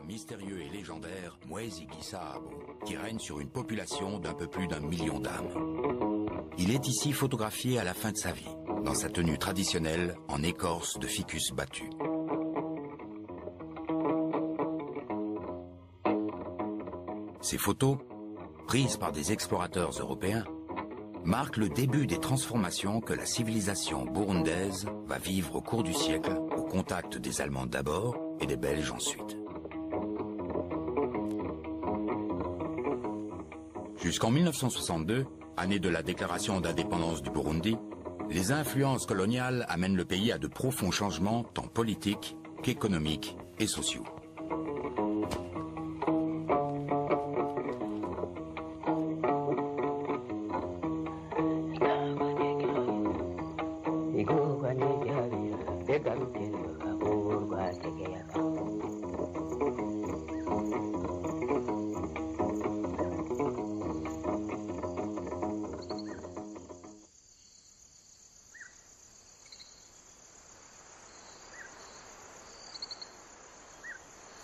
Mystérieux et légendaire Mwezi Gisahabo, qui règne sur une population d'un peu plus d'1 million d'âmes. Il est ici photographié à la fin de sa vie, dans sa tenue traditionnelle en écorce de ficus battu. Ces photos, prises par des explorateurs européens, marquent le début des transformations que la civilisation burundaise va vivre au cours du siècle, au contact des Allemands d'abord et des Belges ensuite. Jusqu'en 1962, année de la déclaration d'indépendance du Burundi, les influences coloniales amènent le pays à de profonds changements tant politiques qu'économiques et sociaux.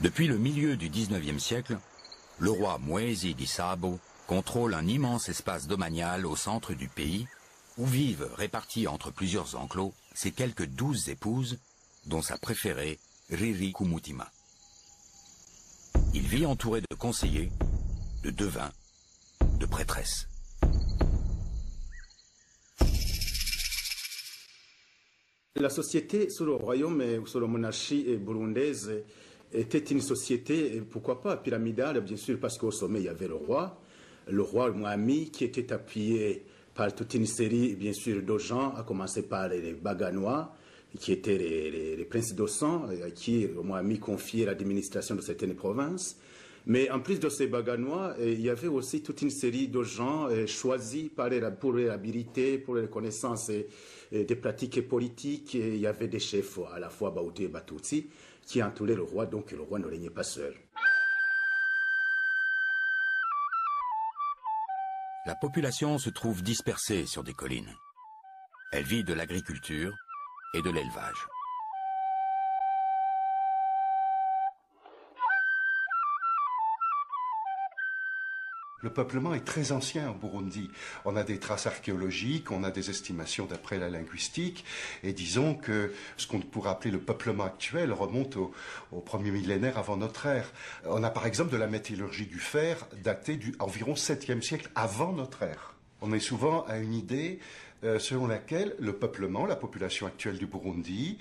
Depuis le milieu du XIXe siècle, le roi Mwezi Gisahabo contrôle un immense espace domanial au centre du pays, où vivent, répartis entre plusieurs enclos, ses quelques 12 épouses, dont sa préférée, Riri Kumutima. Il vit entouré de conseillers, de devins, de prêtresses. La société sous le royaume ou sous la monarchie burundaise était une société, pourquoi pas, pyramidale, bien sûr, parce qu'au sommet, il y avait le roi Mwami, qui était appuyé par toute une série, bien sûr, de gens, à commencer par les Baganois, qui étaient les princes d'Ossan, à qui le Mwami confiait l'administration de certaines provinces. Mais en plus de ces Baganois, il y avait aussi toute une série de gens choisis pour leur habilité, pour leur connaissance des pratiques politiques. Et il y avait des chefs, à la fois Bahutu et Batutsi, qui entouraient le roi, donc le roi ne régnait pas seul. La population se trouve dispersée sur des collines. Elle vit de l'agriculture et de l'élevage. Le peuplement est très ancien au Burundi. On a des traces archéologiques, on a des estimations d'après la linguistique, et disons que ce qu'on pourrait appeler le peuplement actuel remonte au premier millénaire avant notre ère. On a par exemple de la métallurgie du fer datée environ 7e siècle avant notre ère. On est souvent à une idée selon laquelle le peuplement, la population actuelle du Burundi,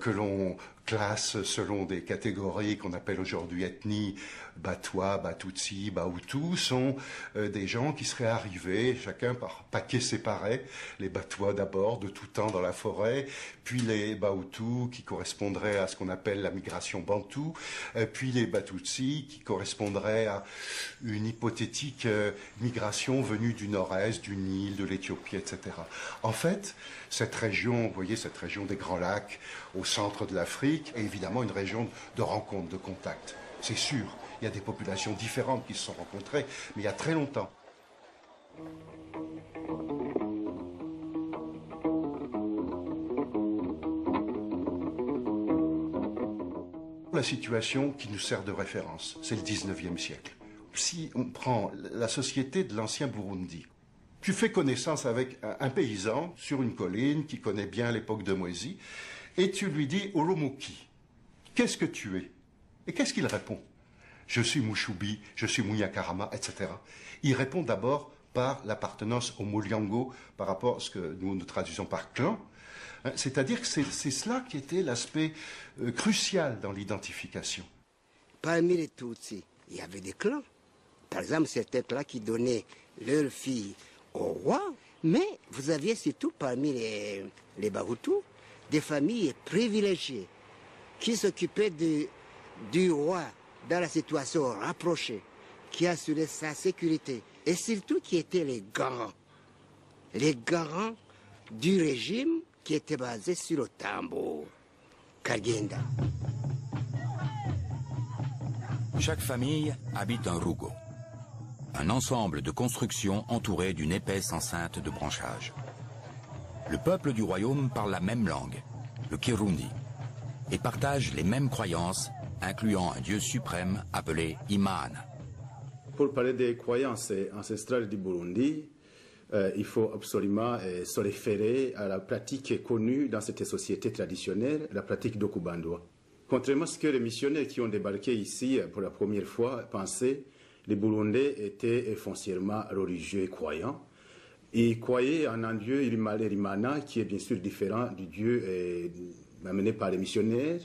que l'on classe selon des catégories qu'on appelle aujourd'hui ethnies, Batwa, Batutsi, Bahutu, sont des gens qui seraient arrivés, chacun par paquets séparés, les Batwa d'abord, de tout temps dans la forêt, puis les Bahutu qui correspondraient à ce qu'on appelle la migration bantoue, puis les Batutsi qui correspondraient à une hypothétique migration venue du nord-est, du Nil, de l'Éthiopie, etc. En fait, cette région, vous voyez, cette région des Grands Lacs, au centre de l'Afrique, est évidemment une région de rencontre, de contact. C'est sûr, il y a des populations différentes qui se sont rencontrées, mais il y a très longtemps. La situation qui nous sert de référence, c'est le 19e siècle. Si on prend la société de l'ancien Burundi, tu fais connaissance avec un paysan sur une colline qui connaît bien l'époque de Mwezi, et tu lui dis « Oromoki, qu'est-ce que tu es ?» Et qu'est-ce qu'il répond? « Je suis Mushubi, je suis Munyakarama, etc. » Il répond d'abord par l'appartenance au Mulyango, par rapport à ce que nous traduisons par clan. C'est-à-dire que c'est cela qui était l'aspect crucial dans l'identification. Parmi les Tutsis, il y avait des clans. Par exemple, certains clans qui donnaient leurs filles au roi, mais vous aviez surtout parmi les Bahutus des familles privilégiées qui s'occupaient du roi dans la situation rapprochée, qui assuraient sa sécurité, et surtout qui étaient les garants du régime qui était basé sur le tambour, Kagenda. Chaque famille habite un rugo, un ensemble de constructions entourées d'une épaisse enceinte de branchages. Le peuple du royaume parle la même langue, le Kirundi, et partage les mêmes croyances incluant un dieu suprême appelé Imana. Pour parler des croyances ancestrales du Burundi, il faut absolument se référer à la pratique connue dans cette société traditionnelle, la pratique d'Okubandwa. Contrairement à ce que les missionnaires qui ont débarqué ici pour la première fois pensaient, les Burundais étaient foncièrement religieux et croyants. Ils croyaient en un dieu Imana, qui est bien sûr différent du dieu amené par les missionnaires,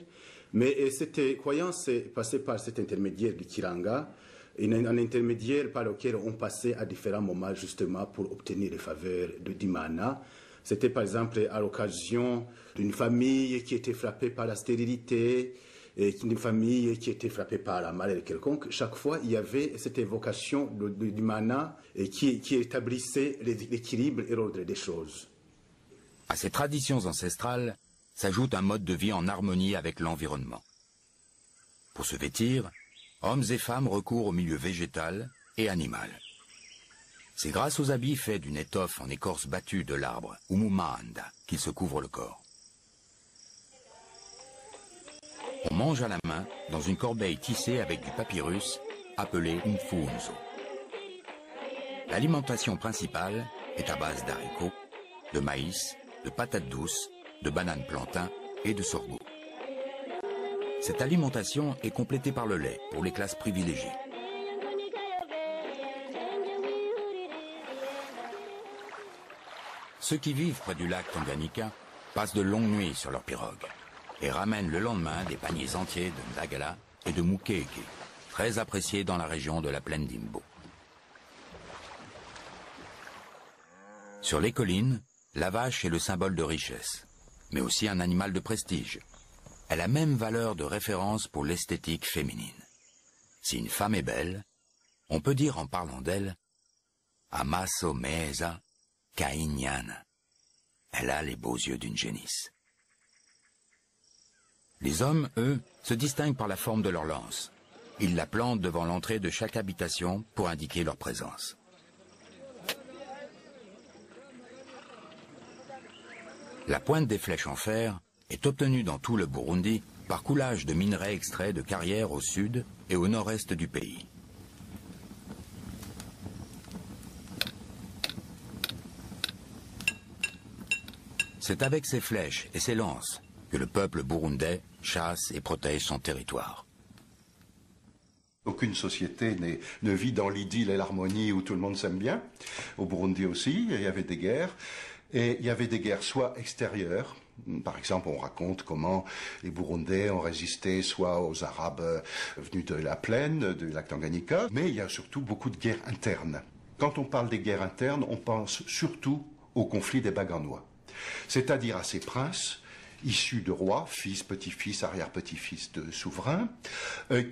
mais cette croyance passait par cet intermédiaire du Kiranga, un intermédiaire par lequel on passait à différents moments justement pour obtenir les faveurs d'Imana. C'était par exemple à l'occasion d'une famille qui était frappée par la stérilité, et une famille qui était frappée par la maladie quelconque. Chaque fois, il y avait cette évocation d'Imana qui établissait l'équilibre et l'ordre des choses. À ces traditions ancestrales s'ajoute un mode de vie en harmonie avec l'environnement. Pour se vêtir, hommes et femmes recourent au milieu végétal et animal. C'est grâce aux habits faits d'une étoffe en écorce battue de l'arbre Umumanda qu'ils se couvrent le corps. On mange à la main dans une corbeille tissée avec du papyrus appelé mfunzo. L'alimentation principale est à base d'haricots, de maïs, de patates douces, de bananes plantains et de sorgho. Cette alimentation est complétée par le lait pour les classes privilégiées. Ceux qui vivent près du lac Tanganyika passent de longues nuits sur leurs pirogues et ramènent le lendemain des paniers entiers de ndagala et de mukeke, très appréciés dans la région de la plaine d'Imbo. Sur les collines, la vache est le symbole de richesse, mais aussi un animal de prestige. Elle a même valeur de référence pour l'esthétique féminine. Si une femme est belle, on peut dire en parlant d'elle « Amaso meza kainyana ». Elle a les beaux yeux d'une génisse. Les hommes, eux, se distinguent par la forme de leur lance. Ils la plantent devant l'entrée de chaque habitation pour indiquer leur présence. La pointe des flèches en fer est obtenue dans tout le Burundi par coulage de minerais extraits de carrières au sud et au nord-est du pays. C'est avec ces flèches et ces lances que le peuple burundais chasse et protège son territoire. Aucune société ne vit dans l'idylle et l'harmonie où tout le monde s'aime bien. Au Burundi aussi, il y avait des guerres. Et il y avait des guerres soit extérieures. Par exemple, on raconte comment les Burundais ont résisté soit aux Arabes venus de la plaine, du lac Tanganyika, mais il y a surtout beaucoup de guerres internes. Quand on parle des guerres internes, on pense surtout au conflit des Baganois, c'est-à-dire à ces princes issus de rois, fils, petits-fils, arrière-petits-fils de souverains,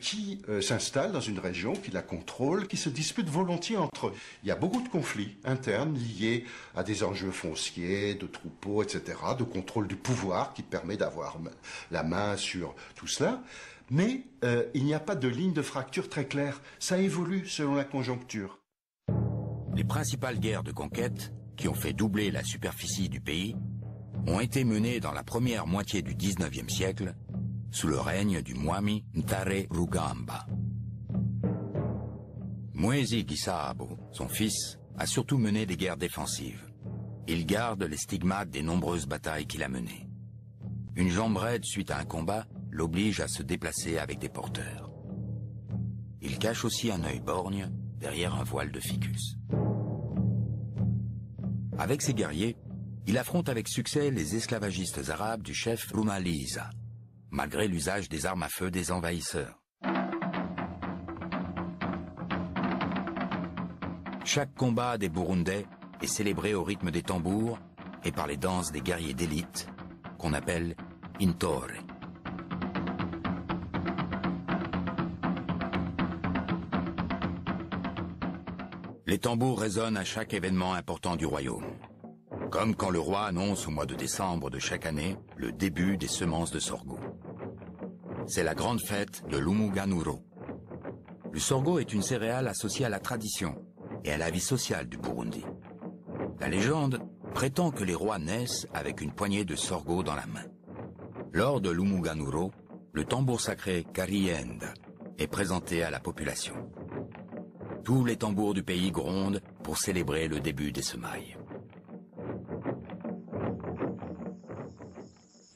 qui s'installent dans une région, qui la contrôle, qui se disputent volontiers entre eux. Il y a beaucoup de conflits internes liés à des enjeux fonciers, de troupeaux, etc., de contrôle du pouvoir qui permet d'avoir la main sur tout cela. Mais il n'y a pas de ligne de fracture très claire. Ça évolue selon la conjoncture. Les principales guerres de conquête, qui ont fait doubler la superficie du pays, ont été menées dans la première moitié du XIXe siècle, sous le règne du Mwami Ntare Rugamba. Mwezi Gisabo, son fils, a surtout mené des guerres défensives. Il garde les stigmates des nombreuses batailles qu'il a menées. Une jambe raide suite à un combat l'oblige à se déplacer avec des porteurs. Il cache aussi un œil borgne derrière un voile de ficus. Avec ses guerriers, il affronte avec succès les esclavagistes arabes du chef Rumaliza, malgré l'usage des armes à feu des envahisseurs. Chaque combat des Burundais est célébré au rythme des tambours et par les danses des guerriers d'élite, qu'on appelle Intore. Les tambours résonnent à chaque événement important du royaume. Comme quand le roi annonce au mois de décembre de chaque année le début des semences de sorgho. C'est la grande fête de l'Umuganuro. Le sorgho est une céréale associée à la tradition et à la vie sociale du Burundi. La légende prétend que les rois naissent avec une poignée de sorgho dans la main. Lors de l'Umuganuro, le tambour sacré Kariend est présenté à la population. Tous les tambours du pays grondent pour célébrer le début des semailles.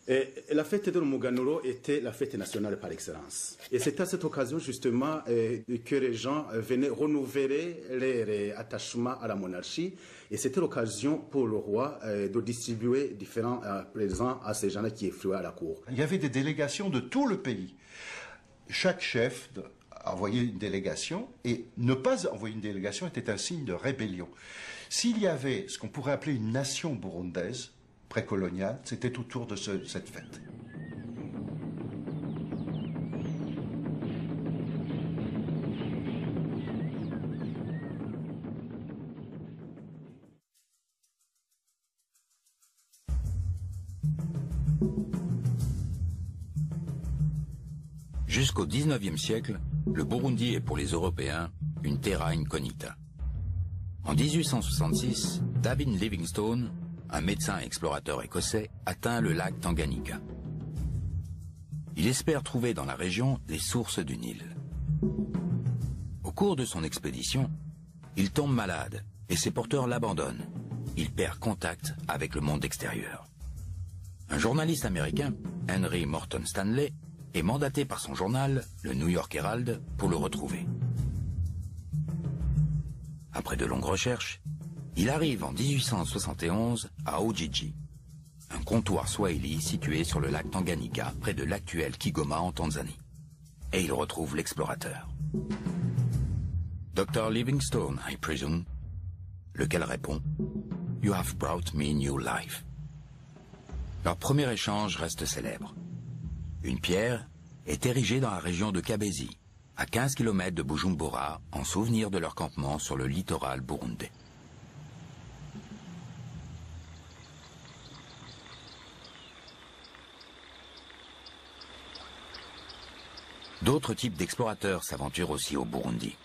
Et la fête de l'Umuganuro était la fête nationale par excellence. Et c'est à cette occasion justement que les gens venaient renouveler leur attachement à la monarchie. Et c'était l'occasion pour le roi de distribuer différents présents à ces gens-là qui effluaient à la cour. Il y avait des délégations de tout le pays. Chaque chef envoyait une délégation, et ne pas envoyer une délégation était un signe de rébellion. S'il y avait ce qu'on pourrait appeler une nation burundaise, précoloniale, c'était autour de cette fête. Jusqu'au XIXe siècle, le Burundi est pour les Européens une terra incognita. En 1866, David Livingstone, un médecin explorateur écossais, atteint le lac Tanganyika. Il espère trouver dans la région les sources du Nil. Au cours de son expédition, il tombe malade et ses porteurs l'abandonnent. Il perd contact avec le monde extérieur. Un journaliste américain, Henry Morton Stanley, est mandaté par son journal, le New York Herald, pour le retrouver. Après de longues recherches, il arrive en 1871 à Ujiji, un comptoir swahili situé sur le lac Tanganyika, près de l'actuel Kigoma en Tanzanie. Et il retrouve l'explorateur. Dr. Livingstone, I presume, lequel répond « You have brought me new life ». Leur premier échange reste célèbre. Une pierre est érigée dans la région de Kabezi, à 15 km de Bujumbura, en souvenir de leur campement sur le littoral burundais. D'autres types d'explorateurs s'aventurent aussi au Burundi.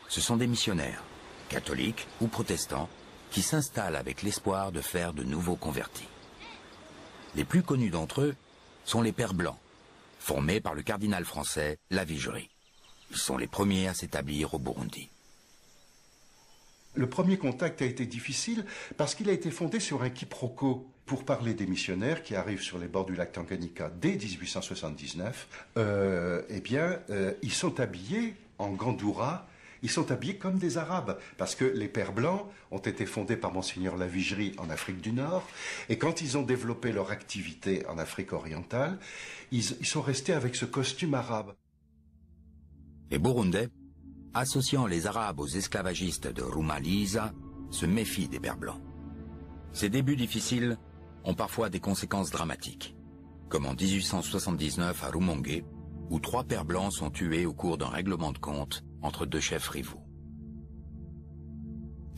Ce sont des missionnaires, catholiques ou protestants, qui s'installent avec l'espoir de faire de nouveaux convertis. Les plus connus d'entre eux sont les Pères Blancs, formés par le cardinal français Lavigerie. Ils sont les premiers à s'établir au Burundi. Le premier contact a été difficile parce qu'il a été fondé sur un quiproquo. Pour parler des missionnaires qui arrivent sur les bords du lac Tanganyika dès 1879, ils sont habillés en gandoura, ils sont habillés comme des Arabes, parce que les Pères Blancs ont été fondés par Monseigneur Lavigerie en Afrique du Nord, et quand ils ont développé leur activité en Afrique orientale, ils sont restés avec ce costume arabe. Les Burundais, associant les Arabes aux esclavagistes de Rumaliza, se méfient des Pères Blancs. Ces débuts difficiles ont parfois des conséquences dramatiques, comme en 1879 à Rumongue, où 3 Pères Blancs sont tués au cours d'un règlement de compte entre 2 chefs rivaux.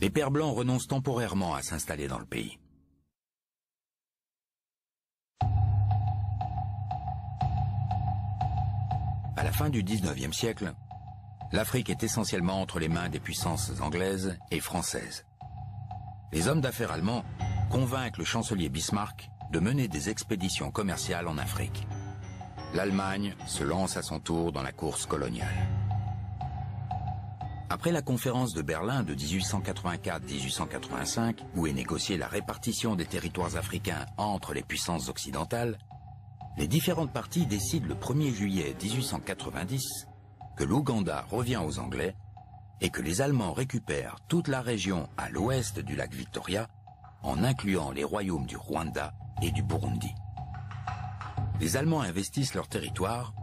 Les Pères Blancs renoncent temporairement à s'installer dans le pays. À la fin du XIXe siècle, l'Afrique est essentiellement entre les mains des puissances anglaises et françaises. Les hommes d'affaires allemands convainquent le chancelier Bismarck de mener des expéditions commerciales en Afrique. L'Allemagne se lance à son tour dans la course coloniale. Après la conférence de Berlin de 1884-1885, où est négociée la répartition des territoires africains entre les puissances occidentales, les différentes parties décident le 1er juillet 1890 que l'Ouganda revient aux Anglais et que les Allemands récupèrent toute la région à l'ouest du lac Victoria, en incluant les royaumes du Rwanda et du Burundi. Les Allemands investissent leur territoire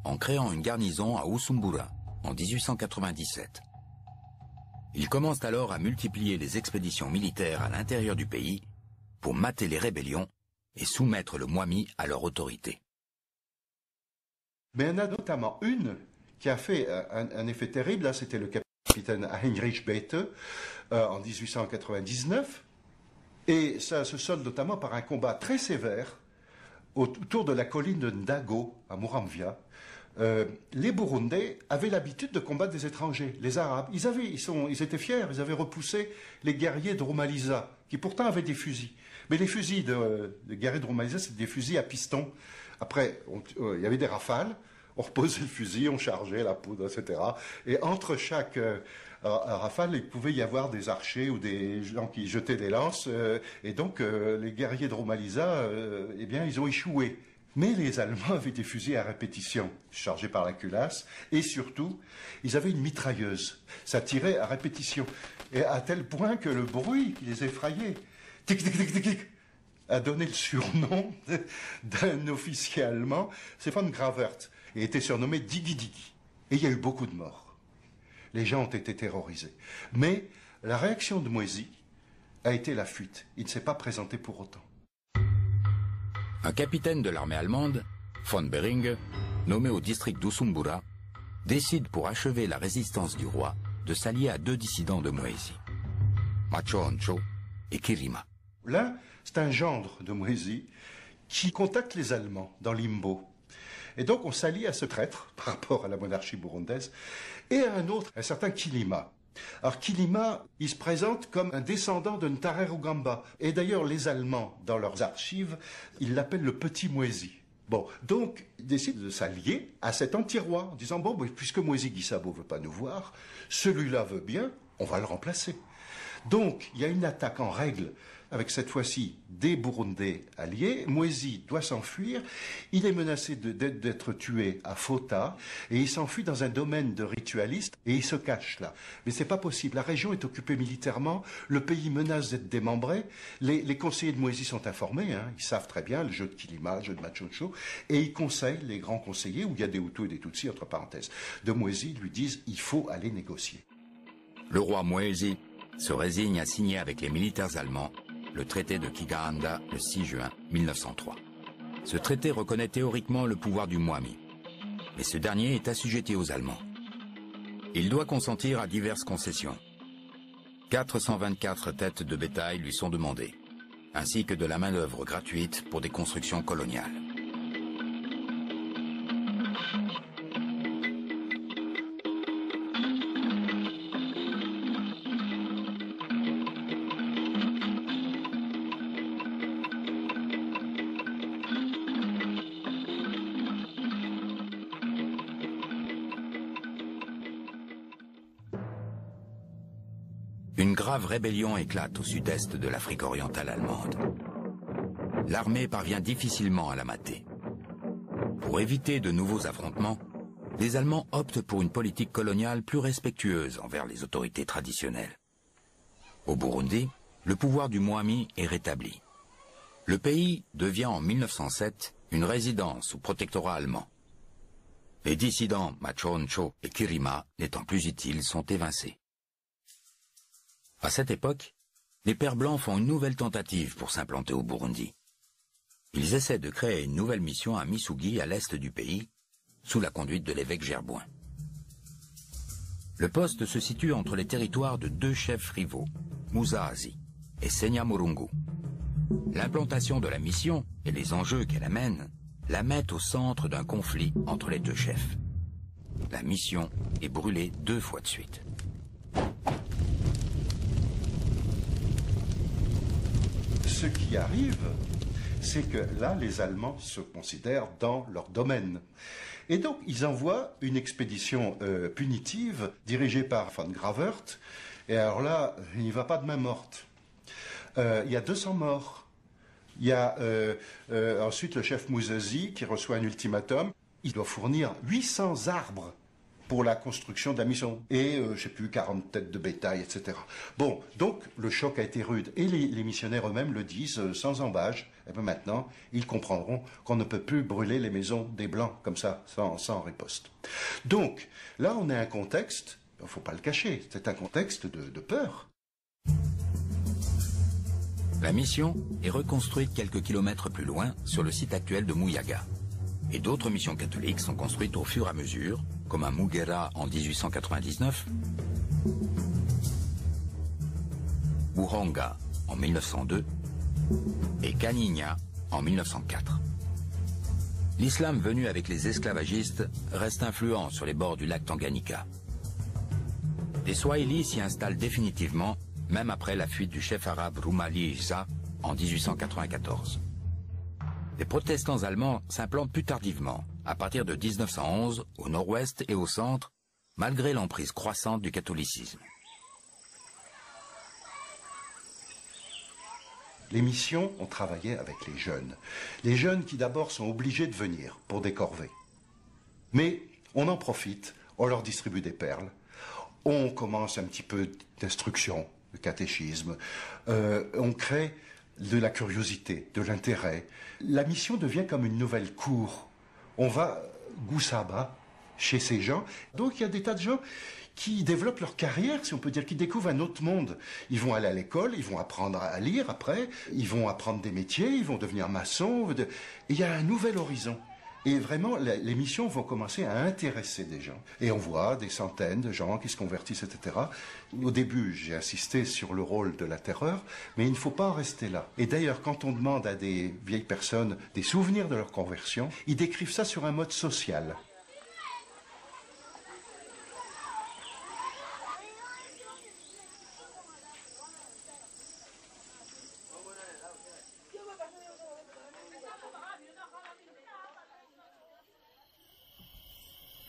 en créant une garnison à Usumbura en 1897. Ils commencent alors à multiplier les expéditions militaires à l'intérieur du pays pour mater les rébellions et soumettre le Mwami à leur autorité. Mais il y en a notamment une qui a fait un effet terrible. Là, c'était le capitaine Heinrich Bethe en 1899. Et ça se solde notamment par un combat très sévère autour de la colline de Ndago, à Muramvya. Les Burundais avaient l'habitude de combattre des étrangers, les Arabes. Ils étaient fiers, ils avaient repoussé les guerriers de Rumaliza, qui pourtant avaient des fusils. Mais les fusils de guerriers de Rumaliza, c'était des fusils à piston Après, il y avait des rafales, on reposait le fusil, on chargeait la poudre, etc. Et entre chaque rafale, il pouvait y avoir des archers ou des gens qui jetaient des lances. Et donc, les guerriers de Roumaliza, eh bien, ils ont échoué. Mais les Allemands avaient des fusils à répétition, chargés par la culasse, et surtout, ils avaient une mitrailleuse. Ça tirait à répétition, et à tel point que le bruit qui les effrayait, tic tic tic tic tic, a donné le surnom d'un officier allemand, Stefan Gravert, et était surnommé Digi Digi. Et il y a eu beaucoup de morts. Les gens ont été terrorisés. Mais la réaction de Moisy a été la fuite. Il ne s'est pas présenté pour autant. Un capitaine de l'armée allemande, von Behring, nommé au district d'Usumbura, décide pour achever la résistance du roi de s'allier à deux dissidents de Moisy, Machoncho et Kirima. L'un, c'est un gendre de Moisy qui contacte les Allemands dans Limbo. Et donc on s'allie à ce traître par rapport à la monarchie burundaise et à un autre, un certain Kilima. Alors Kilima, il se présente comme un descendant de Ntare Rugamba. Et d'ailleurs, les Allemands, dans leurs archives, ils l'appellent le petit Moisy. Bon, donc, ils décident de s'allier à cet anti-roi, en disant, bon, puisque Moisy Gisabo ne veut pas nous voir, celui-là veut bien, on va le remplacer. Donc, il y a une attaque en règle, avec cette fois-ci des Burundais alliés. Moisy doit s'enfuir. Il est menacé d'être tué à Fota et il s'enfuit dans un domaine de ritualistes et il se cache là. Mais c'est pas possible. La région est occupée militairement. Le pays menace d'être démembré. Les conseillers de Moisy sont informés. Hein. Ils savent très bien le jeu de Kilima, le jeu de Machoncho. Et ils conseillent, les grands conseillers, où il y a des Hutus et des Tutsis, entre parenthèses, de Moisy, lui disent il faut aller négocier. Le roi Moisy se résigne à signer avec les militaires allemands le traité de Kigaanda le 6 juin 1903. Ce traité reconnaît théoriquement le pouvoir du Mwami, mais ce dernier est assujetti aux Allemands. Il doit consentir à diverses concessions. 424 têtes de bétail lui sont demandées, ainsi que de la main-d'œuvre gratuite pour des constructions coloniales. Une grave rébellion éclate au sud-est de l'Afrique orientale allemande. L'armée parvient difficilement à la mater. Pour éviter de nouveaux affrontements, les Allemands optent pour une politique coloniale plus respectueuse envers les autorités traditionnelles. Au Burundi, le pouvoir du Mwami est rétabli. Le pays devient en 1907 une résidence ou protectorat allemand. Les dissidents Machoncho et Kirima, n'étant plus utiles, sont évincés. À cette époque, les Pères Blancs font une nouvelle tentative pour s'implanter au Burundi. Ils essaient de créer une nouvelle mission à Misugi, à l'est du pays, sous la conduite de l'évêque Gerboin. Le poste se situe entre les territoires de deux chefs rivaux, Muzazi et Senyamurungu. L'implantation de la mission et les enjeux qu'elle amène la mettent au centre d'un conflit entre les deux chefs. La mission est brûlée 2 fois de suite. Ce qui arrive, c'est que là, les Allemands se considèrent dans leur domaine. Et donc, ils envoient une expédition punitive dirigée par von Gravert. Et alors là, il n'y va pas de main morte. Il y a 200 morts. Il y a ensuite le chef Muzazi qui reçoit un ultimatum. Il doit fournir 800 arbres pour la construction de la mission. Et, je ne sais plus, 40 têtes de bétail, etc. Bon, donc, le choc a été rude. Et les missionnaires eux-mêmes le disent sans embâche. Et bien maintenant, ils comprendront qu'on ne peut plus brûler les maisons des Blancs comme ça, sans riposte. Donc, là, on a un contexte, il ne faut pas le cacher, c'est un contexte de peur. La mission est reconstruite quelques kilomètres plus loin, sur le site actuel de Muyaga. Et d'autres missions catholiques sont construites au fur et à mesure, comme à Mugera en 1899, Buhonga en 1902 et Kaninya en 1904. L'islam venu avec les esclavagistes reste influent sur les bords du lac Tanganyika. Les Swahili s'y installent définitivement, même après la fuite du chef arabe Rumali Isa en 1894. Les protestants allemands s'implantent plus tardivement, à partir de 1911, au nord-ouest et au centre, malgré l'emprise croissante du catholicisme. Les missions ont travaillé avec les jeunes qui d'abord sont obligés de venir pour des corvées. Mais on en profite, on leur distribue des perles, on commence un petit peu d'instruction, de catéchisme, on crée de la curiosité, de l'intérêt. La mission devient comme une nouvelle cour. On va goussaba chez ces gens. Donc il y a des tas de gens qui développent leur carrière, si on peut dire, qui découvrent un autre monde. Ils vont aller à l'école, ils vont apprendre à lire après, ils vont apprendre des métiers, ils vont devenir maçons. Et il y a un nouvel horizon. Et vraiment, les missions vont commencer à intéresser des gens. Et on voit des centaines de gens qui se convertissent, etc. Au début, j'ai insisté sur le rôle de la terreur, mais il ne faut pas en rester là. Et d'ailleurs, quand on demande à des vieilles personnes des souvenirs de leur conversion, ils décrivent ça sur un mode social.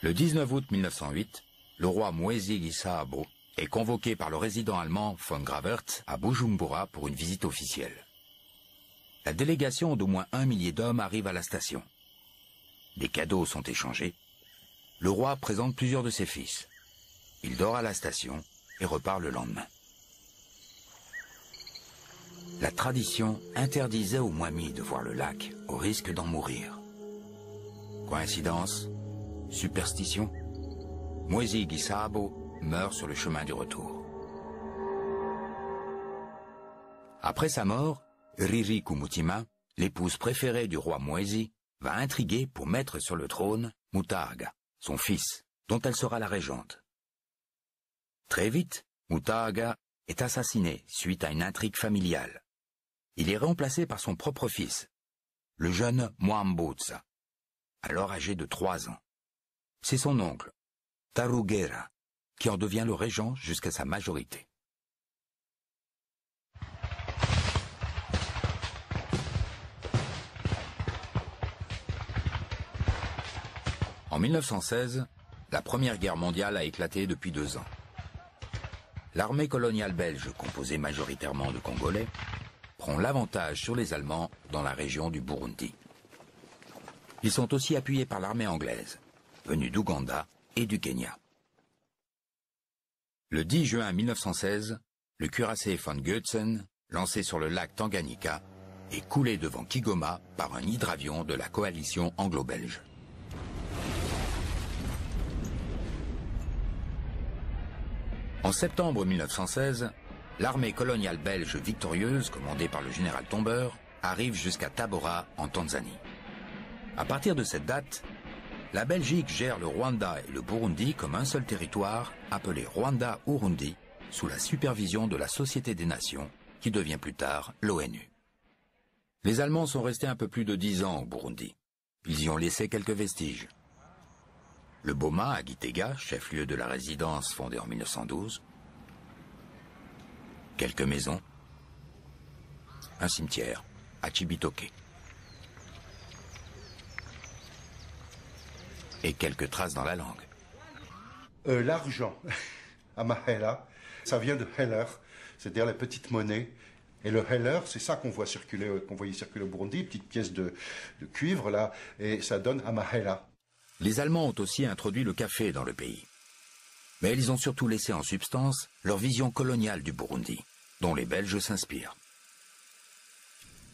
Le 19 août 1908, le roi Mwezi Gisabo est convoqué par le résident allemand von Gravert à Bujumbura pour une visite officielle. La délégation d'au moins 1 millier d'hommes arrive à la station. Des cadeaux sont échangés. Le roi présente plusieurs de ses fils. Il dort à la station et repart le lendemain. La tradition interdisait aux Mwami de voir le lac au risque d'en mourir. Coïncidence ? Superstition, Mwezi Gisabo meurt sur le chemin du retour. Après sa mort, Riri Kumutima, l'épouse préférée du roi Mwezi, va intriguer pour mettre sur le trône Mutaaga, son fils, dont elle sera la régente. Très vite, Mutaaga est assassiné suite à une intrigue familiale. Il est remplacé par son propre fils, le jeune Mwambutsa, alors âgé de 3 ans. C'est son oncle, Tarugera, qui en devient le régent jusqu'à sa majorité. En 1916, la Première Guerre mondiale a éclaté depuis 2 ans. L'armée coloniale belge, composée majoritairement de Congolais, prend l'avantage sur les Allemands dans la région du Burundi. Ils sont aussi appuyés par l'armée anglaise, venus d'Ouganda et du Kenya. Le 10 juin 1916, le cuirassé von Goetzen, lancé sur le lac Tanganyika, est coulé devant Kigoma par un hydravion de la coalition anglo-belge. En septembre 1916, l'armée coloniale belge victorieuse, commandée par le général Tombeur, arrive jusqu'à Tabora, en Tanzanie. À partir de cette date, la Belgique gère le Rwanda et le Burundi comme un seul territoire, appelé Rwanda-Urundi, sous la supervision de la Société des Nations, qui devient plus tard l'ONU. Les Allemands sont restés un peu plus de 10 ans au Burundi. Ils y ont laissé quelques vestiges. Le Boma à Gitega, chef-lieu de la résidence fondée en 1912. Quelques maisons. Un cimetière à Chibitoke. Et quelques traces dans la langue. L'argent, Amahela, ça vient de Heller, c'est-à-dire la petite monnaie. Et le Heller, c'est ça qu'on voyait circuler au Burundi, petite pièce de cuivre là, et ça donne Amahela. Les Allemands ont aussi introduit le café dans le pays. Mais ils ont surtout laissé en substance leur vision coloniale du Burundi, dont les Belges s'inspirent.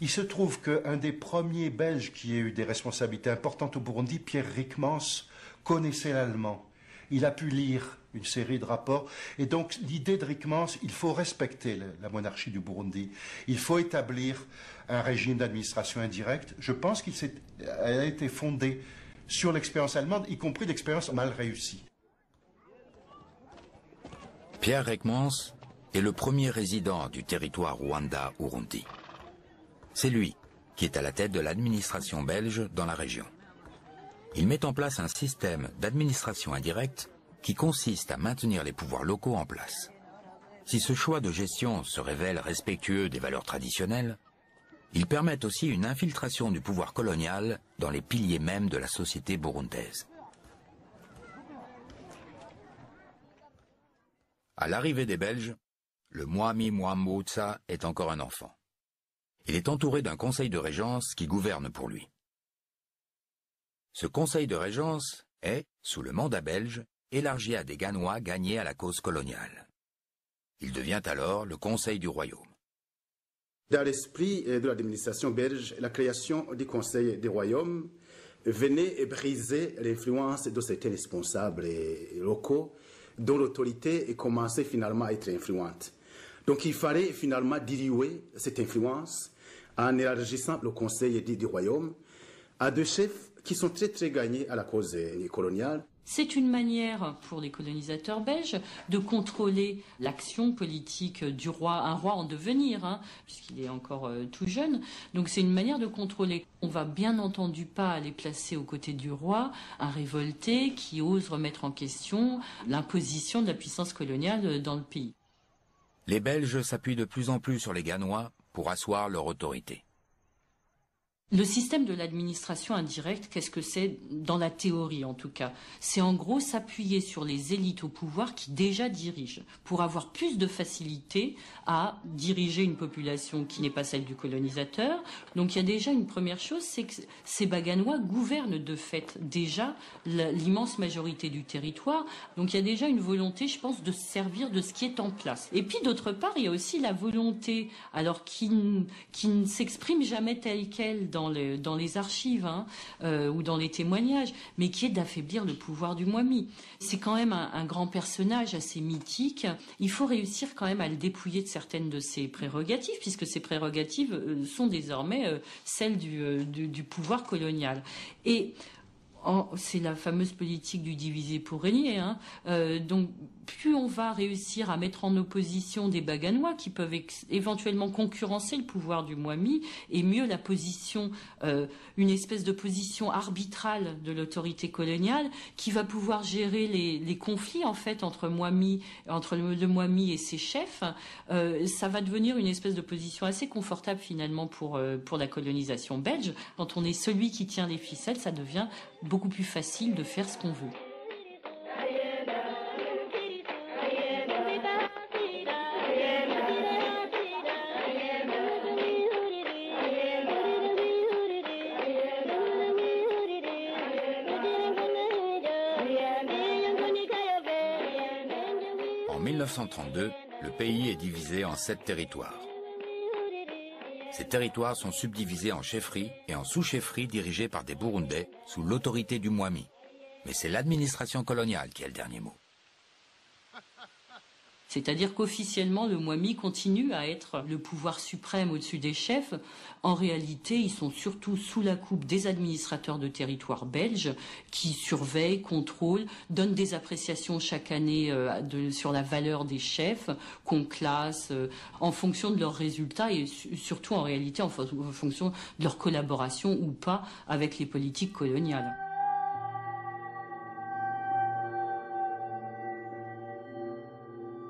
Il se trouve qu'un des premiers Belges qui a eu des responsabilités importantes au Burundi, Pierre Ryckmans, connaissait l'allemand. Il a pu lire une série de rapports. Et donc l'idée de Ryckmans, il faut respecter la monarchie du Burundi. Il faut établir un régime d'administration indirecte. Je pense qu'elle a été fondée sur l'expérience allemande, y compris l'expérience mal réussie. Pierre Ryckmans est le premier résident du territoire Rwanda-Urundi. C'est lui qui est à la tête de l'administration belge dans la région. Il met en place un système d'administration indirecte qui consiste à maintenir les pouvoirs locaux en place. Si ce choix de gestion se révèle respectueux des valeurs traditionnelles, Ils permettent aussi une infiltration du pouvoir colonial dans les piliers mêmes de la société burundaise. À l'arrivée des Belges, le Mwami Mwambutsa est encore un enfant. Il est entouré d'un conseil de régence qui gouverne pour lui. Ce conseil de régence est, sous le mandat belge, élargi à des Ganois gagnés à la cause coloniale. Il devient alors le conseil du royaume. Dans l'esprit de l'administration belge, la création du conseil du royaume venait briser l'influence de certains responsables locaux dont l'autorité commençait finalement à être influente. Donc il fallait finalement diluer cette influence en élargissant le conseil du royaume à deux chefs qui sont très gagnés à la cause coloniale. C'est une manière pour les colonisateurs belges de contrôler l'action politique du roi, un roi en devenir, puisqu'il est encore tout jeune. Donc c'est une manière de contrôler. On va bien entendu pas aller placer aux côtés du roi un révolté qui ose remettre en question l'imposition de la puissance coloniale dans le pays. Les Belges s'appuient de plus en plus sur les Ganois pour asseoir leur autorité. Le système de l'administration indirecte, qu'est-ce que c'est dans la théorie en tout cas? C'est en gros s'appuyer sur les élites au pouvoir qui déjà dirigent, pour avoir plus de facilité à diriger une population qui n'est pas celle du colonisateur. Donc il y a déjà une première chose, c'est que ces Baganois gouvernent de fait déjà l'immense majorité du territoire. Donc il y a déjà une volonté, je pense, de se servir de ce qui est en place. Et puis d'autre part, il y a aussi la volonté, alors qui ne s'exprime jamais telle qu'elle dans les archives ou dans les témoignages, mais qui est d'affaiblir le pouvoir du Mwami. C'est quand même un grand personnage assez mythique. Il faut réussir quand même à le dépouiller de certaines de ses prérogatives, puisque ses prérogatives sont désormais celles du pouvoir colonial. Et c'est la fameuse politique du diviser pour régner. Donc, plus on va réussir à mettre en opposition des Baganois qui peuvent éventuellement concurrencer le pouvoir du Mwami, et mieux la position, une espèce de position arbitrale de l'autorité coloniale qui va pouvoir gérer les conflits en fait entre le Mwami et ses chefs, ça va devenir une espèce de position assez confortable finalement pour la colonisation belge. Quand on est celui qui tient les ficelles, ça devient beaucoup plus facile de faire ce qu'on veut. En 1932, le pays est divisé en 7 territoires. Ces territoires sont subdivisés en chefferies et en sous-chefferies dirigées par des Burundais sous l'autorité du Mwami. Mais c'est l'administration coloniale qui a le dernier mot. C'est-à-dire qu'officiellement, le Mwami continue à être le pouvoir suprême au-dessus des chefs. En réalité, ils sont surtout sous la coupe des administrateurs de territoire belges qui surveillent, contrôlent, donnent des appréciations chaque année sur la valeur des chefs qu'on classe en fonction de leurs résultats et surtout en réalité en fonction de leur collaboration ou pas avec les politiques coloniales.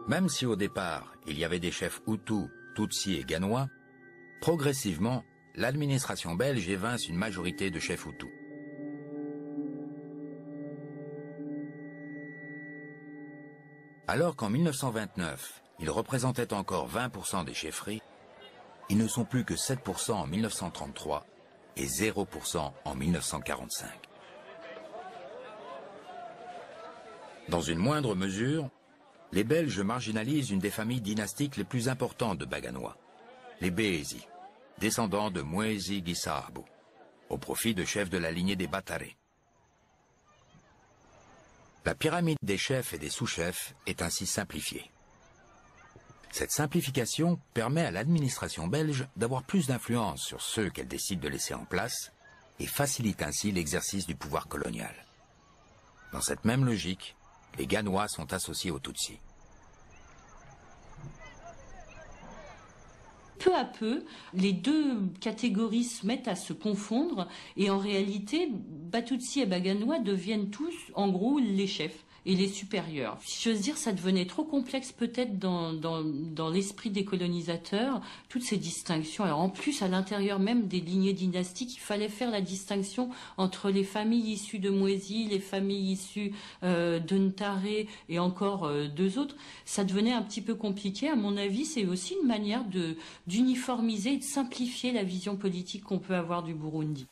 Même si au départ, il y avait des chefs Hutus, Tutsis et Ganois, progressivement, l'administration belge évince une majorité de chefs Hutus. Alors qu'en 1929, ils représentaient encore 20% des chefferies, ils ne sont plus que 7% en 1933 et 0% en 1945. Dans une moindre mesure, les Belges marginalisent une des familles dynastiques les plus importantes de Baganois, les Bézi, descendants de Mwezi Gisaabu, au profit de chefs de la lignée des Bataré. La pyramide des chefs et des sous-chefs est ainsi simplifiée. Cette simplification permet à l'administration belge d'avoir plus d'influence sur ceux qu'elle décide de laisser en place et facilite ainsi l'exercice du pouvoir colonial. Dans cette même logique, les Ganois sont associés aux Tutsis. Peu à peu, les deux catégories se mettent à se confondre et en réalité, Batutsi et Baganois deviennent tous en gros les chefs. et les supérieurs. Si j'ose dire, ça devenait trop complexe peut-être dans l'esprit des colonisateurs, toutes ces distinctions. Alors en plus, à l'intérieur même des lignées dynastiques, il fallait faire la distinction entre les familles issues de Moésie, les familles issues de Ntaré et encore deux autres. Ça devenait un petit peu compliqué. À mon avis, c'est aussi une manière d'uniformiser et de simplifier la vision politique qu'on peut avoir du Burundi.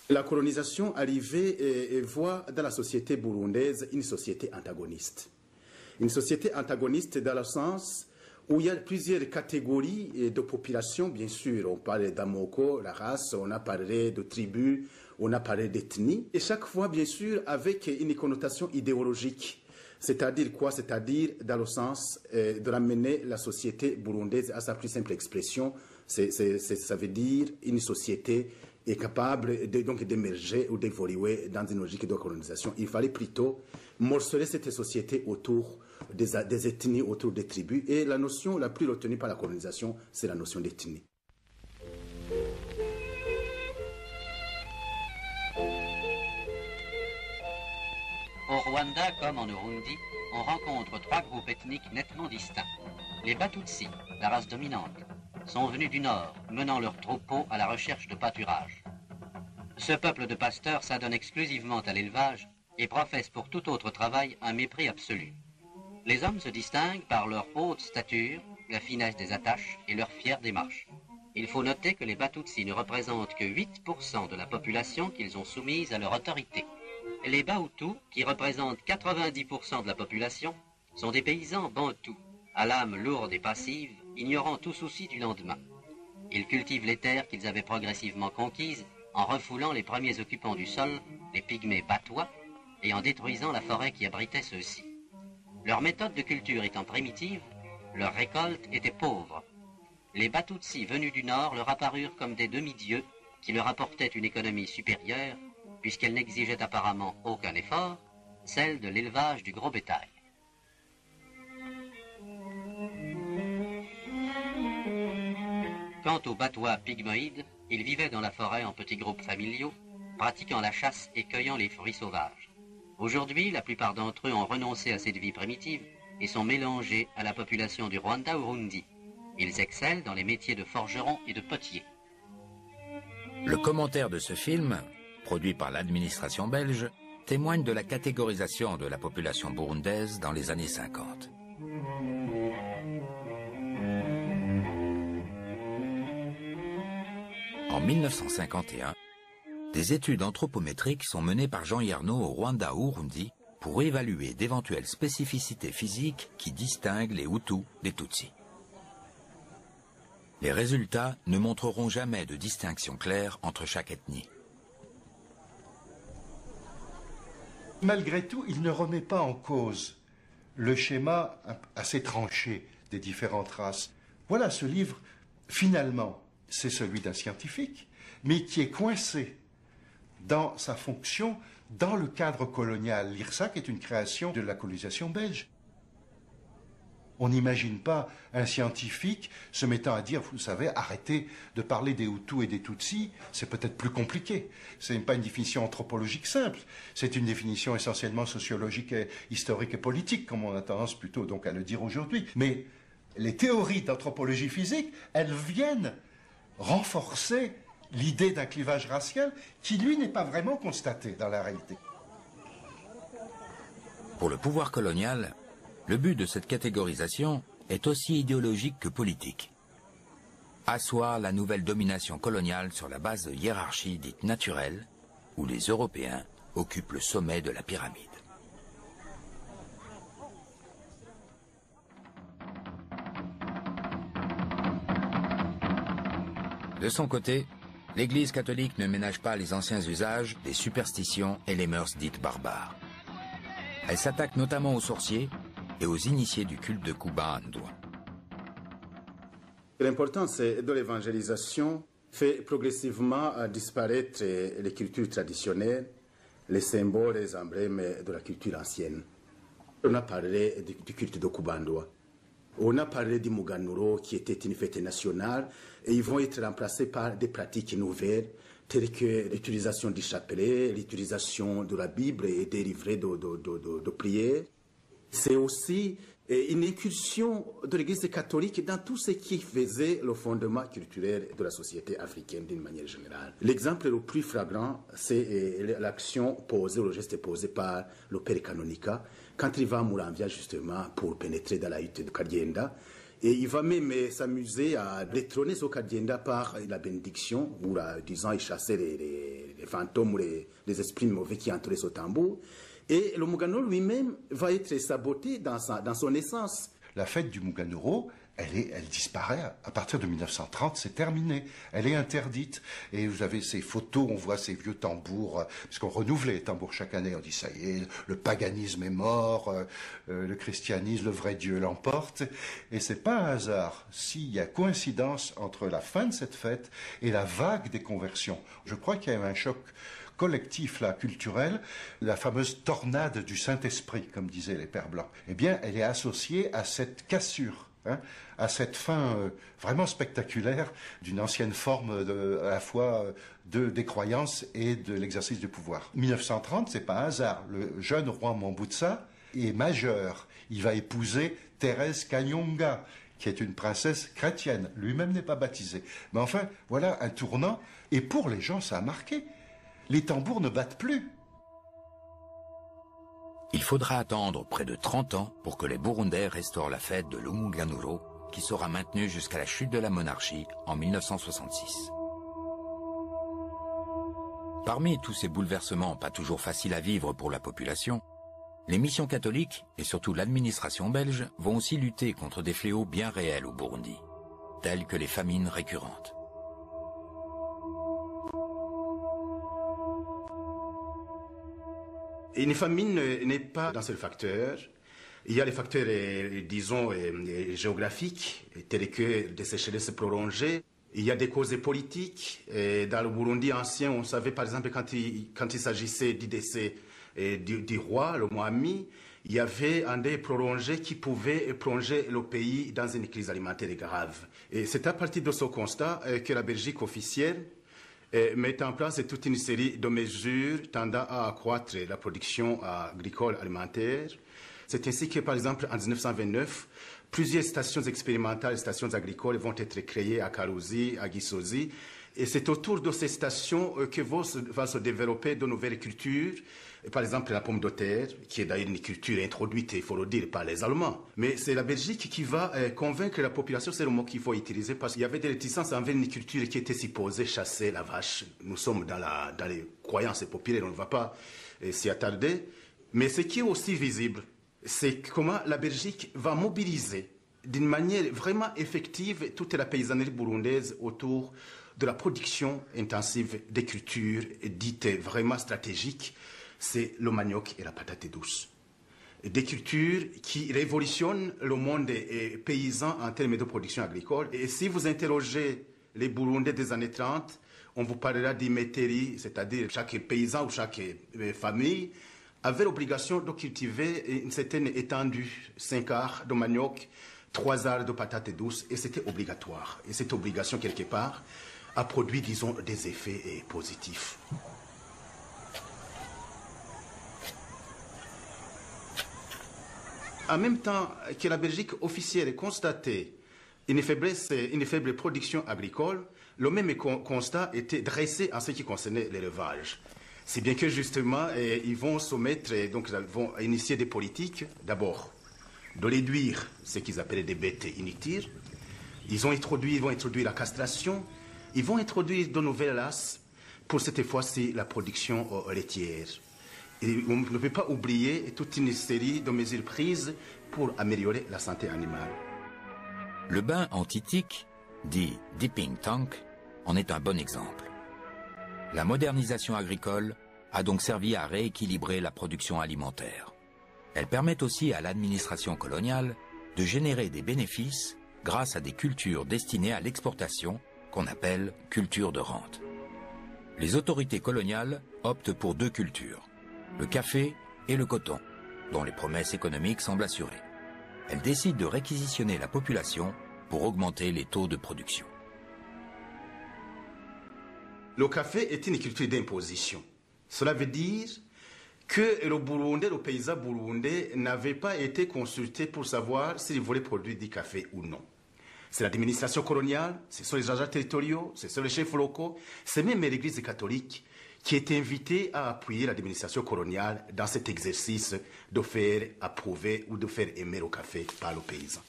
La colonisation arrivait et voit dans la société burundaise une société antagoniste. Une société antagoniste dans le sens où il y a plusieurs catégories de population, bien sûr. On parle d'amoko, la race, on a parlé de tribus, on a parlé d'ethnie. Et chaque fois, bien sûr, avec une connotation idéologique. C'est-à-dire quoi? C'est-à-dire dans le sens de ramener la société burundaise à sa plus simple expression. Ça veut dire une société est capable donc d'émerger ou d'évoluer dans une logique de colonisation. Il fallait plutôt morceler cette société autour des ethnies, autour des tribus. Et la notion la plus retenue par la colonisation, c'est la notion d'ethnie. Au Rwanda, comme en Burundi, on rencontre trois groupes ethniques nettement distincts. Les Batutsi, la race dominante, sont venus du nord, menant leurs troupeaux à la recherche de pâturage. Ce peuple de pasteurs s'adonne exclusivement à l'élevage et professe pour tout autre travail un mépris absolu. Les hommes se distinguent par leur haute stature, la finesse des attaches et leur fière démarche. Il faut noter que les Batutsi ne représentent que 8% de la population qu'ils ont soumise à leur autorité. Les Bahutus, qui représentent 90% de la population, sont des paysans bantous, à l'âme lourde et passive, ignorant tout souci du lendemain. Ils cultivent les terres qu'ils avaient progressivement conquises en refoulant les premiers occupants du sol, les pygmées batois, et en détruisant la forêt qui abritait ceux-ci. Leur méthode de culture étant primitive, leur récolte était pauvre. Les Batutsi venus du nord leur apparurent comme des demi-dieux qui leur apportaient une économie supérieure, puisqu'elle n'exigeait apparemment aucun effort, celle de l'élevage du gros bétail. Quant aux Batois pygmoïdes, ils vivaient dans la forêt en petits groupes familiaux, pratiquant la chasse et cueillant les fruits sauvages. Aujourd'hui, la plupart d'entre eux ont renoncé à cette vie primitive et sont mélangés à la population du Rwanda-Urundi. Ils excellent dans les métiers de forgeron et de potier. Le commentaire de ce film, produit par l'administration belge, témoigne de la catégorisation de la population burundaise dans les années 50. En 1951, des études anthropométriques sont menées par Jean Yarnaud au Rwanda-Urundi pour évaluer d'éventuelles spécificités physiques qui distinguent les Hutus des Tutsis. Les résultats ne montreront jamais de distinction claire entre chaque ethnie. Malgré tout, il ne remet pas en cause le schéma assez tranché des différentes races. Voilà, ce livre, finalement, c'est celui d'un scientifique, mais qui est coincé dans sa fonction dans le cadre colonial. L'IRSAC est une création de la colonisation belge. On n'imagine pas un scientifique se mettant à dire, vous savez, arrêtez de parler des Hutus et des Tutsis, c'est peut-être plus compliqué. Ce n'est pas une définition anthropologique simple, c'est une définition essentiellement sociologique, et historique et politique, comme on a tendance plutôt donc à le dire aujourd'hui. Mais les théories d'anthropologie physique, elles viennent renforcer l'idée d'un clivage racial qui, lui, n'est pas vraiment constaté dans la réalité. Pour le pouvoir colonial, le but de cette catégorisation est aussi idéologique que politique. Asseoir la nouvelle domination coloniale sur la base de hiérarchies dites naturelles, où les Européens occupent le sommet de la pyramide. De son côté, l'Église catholique ne ménage pas les anciens usages, les superstitions et les mœurs dites barbares. Elle s'attaque notamment aux sorciers et aux initiés du culte de Kuba Ndwa. L'importance de l'évangélisation fait progressivement disparaître les cultures traditionnelles, les symboles et les emblèmes de la culture ancienne. On a parlé du culte de Kuba Ndwa. On a parlé du Muganuro qui était une fête nationale et ils vont être remplacés par des pratiques nouvelles tels que l'utilisation du chapelet, l'utilisation de la Bible et des livrets de prière. C'est aussi une incursion de l'Église catholique dans tout ce qui faisait le fondement culturel de la société africaine d'une manière générale. L'exemple le plus flagrant, c'est l'action posée, le geste posé par le père canonica quand il va à Muramvya justement pour pénétrer dans la hutte de Karyenda. Et il va même s'amuser à détrôner ce Karyenda par la bénédiction, où, disons, il chassait les fantômes ou les esprits mauvais qui entouraient ce tambour. Et le Muganuro lui-même va être saboté dans son essence. La fête du Muganuro, elle disparaît à partir de 1930, c'est terminé. Elle est interdite. Et vous avez ces photos, on voit ces vieux tambours, parce qu'on renouvelle les tambours chaque année, on dit ça y est, le paganisme est mort, le christianisme, le vrai Dieu l'emporte. Et c'est pas un hasard s'il y a coïncidence entre la fin de cette fête et la vague des conversions. Je crois qu'il y a eu un choc collectif, là, culturel, la fameuse tornade du Saint-Esprit, comme disaient les pères blancs, eh bien, elle est associée à cette cassure, à cette fin vraiment spectaculaire d'une ancienne forme à la fois des croyances et de l'exercice du pouvoir. 1930, c'est pas un hasard. Le jeune roi Mwambutsa est majeur. Il va épouser Thérèse Kanyonga, qui est une princesse chrétienne. Lui-même n'est pas baptisé. Mais enfin, voilà un tournant. Et pour les gens, ça a marqué. Les tambours ne battent plus. Il faudra attendre près de 30 ans pour que les Burundais restaurent la fête de l'Umuganuro, qui sera maintenue jusqu'à la chute de la monarchie en 1966. Parmi tous ces bouleversements pas toujours faciles à vivre pour la population, les missions catholiques et surtout l'administration belge vont aussi lutter contre des fléaux bien réels au Burundi, tels que les famines récurrentes. Une famine n'est pas un seul facteur. Il y a les facteurs, disons, géographiques, tels que des sécheresses prolongées. Il y a des causes politiques. Dans le Burundi ancien, on savait par exemple quand il s'agissait du décès du roi, le Mwami, il y avait un deuil prolongé qui pouvait plonger le pays dans une crise alimentaire grave. Et c'est à partir de ce constat que la Belgique officielle met en place toute une série de mesures tendant à accroître la production agricole alimentaire. C'est ainsi que, par exemple, en 1929, plusieurs stations expérimentales, stations agricoles vont être créées à Karuzi, à Gisozi. Et c'est autour de ces stations que vont se développer de nouvelles cultures. Par exemple, la pomme de terre, qui est d'ailleurs une culture introduite, il faut le dire, par les Allemands. Mais c'est la Belgique qui va convaincre la population, c'est le mot qu'il faut utiliser, parce qu'il y avait des réticences envers une culture qui était supposée chasser la vache. Nous sommes dans les croyances populaires, on ne va pas s'y attarder. Mais ce qui est aussi visible, c'est comment la Belgique va mobiliser d'une manière vraiment effective toute la paysannerie burundaise autour de la production intensive des cultures dites vraiment stratégiques. C'est le manioc et la patate douce. Des cultures qui révolutionnent le monde paysan en termes de production agricole. Et si vous interrogez les Burundais des années 30, on vous parlera d'iméthérie, c'est-à-dire chaque paysan ou chaque famille avait l'obligation de cultiver une certaine étendue, 5 arts de manioc, 3 arts de patates douces, et c'était obligatoire. Et cette obligation, quelque part, a produit, disons, des effets positifs. En même temps que la Belgique officielle constatait une faible production agricole, le même constat était dressé en ce qui concernait l'élevage. Si bien que justement, ils vont soumettre, donc ils vont initier des politiques, d'abord, de réduire ce qu'ils appelaient des bêtes inutiles. Ils vont introduire la castration, ils vont introduire de nouvelles races, pour cette fois-ci la production laitière. Et on ne peut pas oublier toute une série de mesures prises pour améliorer la santé animale. Le bain anti-tic, dit dipping tank, en est un bon exemple. La modernisation agricole a donc servi à rééquilibrer la production alimentaire. Elle permet aussi à l'administration coloniale de générer des bénéfices grâce à des cultures destinées à l'exportation qu'on appelle cultures de rente. Les autorités coloniales optent pour 2 cultures, le café et le coton, dont les promesses économiques semblent assurées. Elles décident de réquisitionner la population pour augmenter les taux de production. Le café est une culture d'imposition. Cela veut dire que le Burundais, le paysan burundais, n'avait pas été consulté pour savoir s'il voulait produire du café ou non. C'est l'administration coloniale, ce sont les agents territoriaux, ce sont les chefs locaux, c'est même l'Église catholique qui est invitée à appuyer l'administration coloniale dans cet exercice de faire approuver ou de faire aimer le café par le paysan.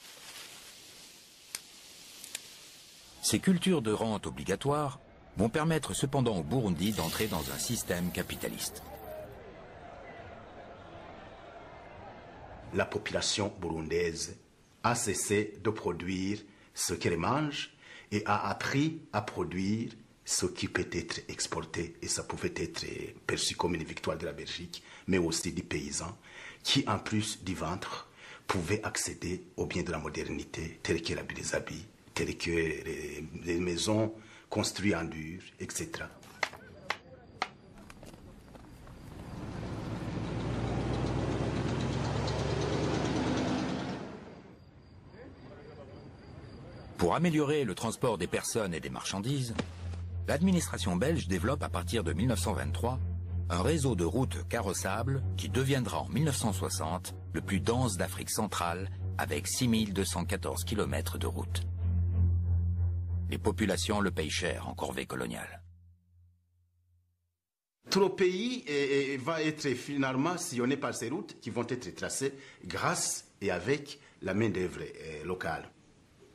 Ces cultures de rente obligatoires vont permettre cependant au Burundi d'entrer dans un système capitaliste. La population burundaise a cessé de produire ce qu'elle mange et a appris à produire ce qui peut être exporté. Et ça pouvait être perçu comme une victoire de la Belgique, mais aussi des paysans qui, en plus du ventre, pouvaient accéder aux biens de la modernité, tels que les habits, tels que les maisons construites en dur, etc. Pour améliorer le transport des personnes et des marchandises, l'administration belge développe à partir de 1923 un réseau de routes carrossables qui deviendra en 1960 le plus dense d'Afrique centrale avec 6214 km de routes. Les populations le payent cher en corvée coloniale. Tout le pays va être finalement sillonné par ces routes qui vont être tracées grâce et avec la main-d'œuvre locale.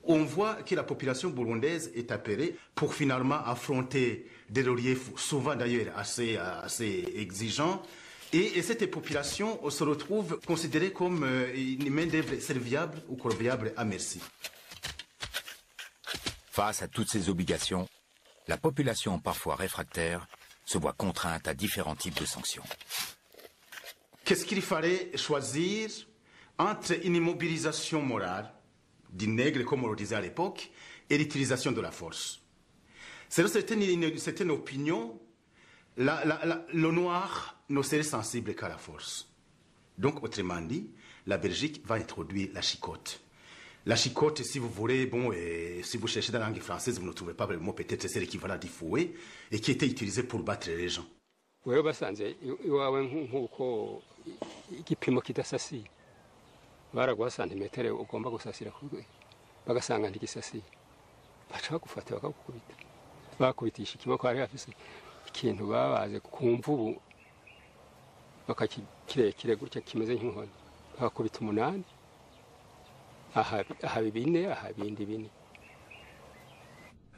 On voit que la population burundaise est appelée pour finalement affronter des reliefs souvent d'ailleurs assez exigeants. Et cette population se retrouve considérée comme une main-d'œuvre serviable ou corvéable à merci. Face à toutes ces obligations, la population parfois réfractaire se voit contrainte à différents types de sanctions. Qu'est-ce qu'il fallait choisir entre une immobilisation morale du nègre, comme on le disait à l'époque, et l'utilisation de la force? Selon certaines opinions, le noir ne serait sensible qu'à la force. Donc, autrement dit, la Belgique va introduire la chicotte. La chicotte, si vous voulez, bon, si vous cherchez dans la langue française, vous ne trouvez pas le mot, peut-être c'est l'équivalent du fouet, et qui était utilisé pour battre les gens. baragwa santimetero ugomba gusasira kugwe bagasanga ntigisasiye baca bagufata bakakubita bakubitisha ikiboko ari afise ikintu babaze kumvubu bakakirekire gutya kimeze nk'inkoni bakakubita 8 aha bibine aha bindi bine.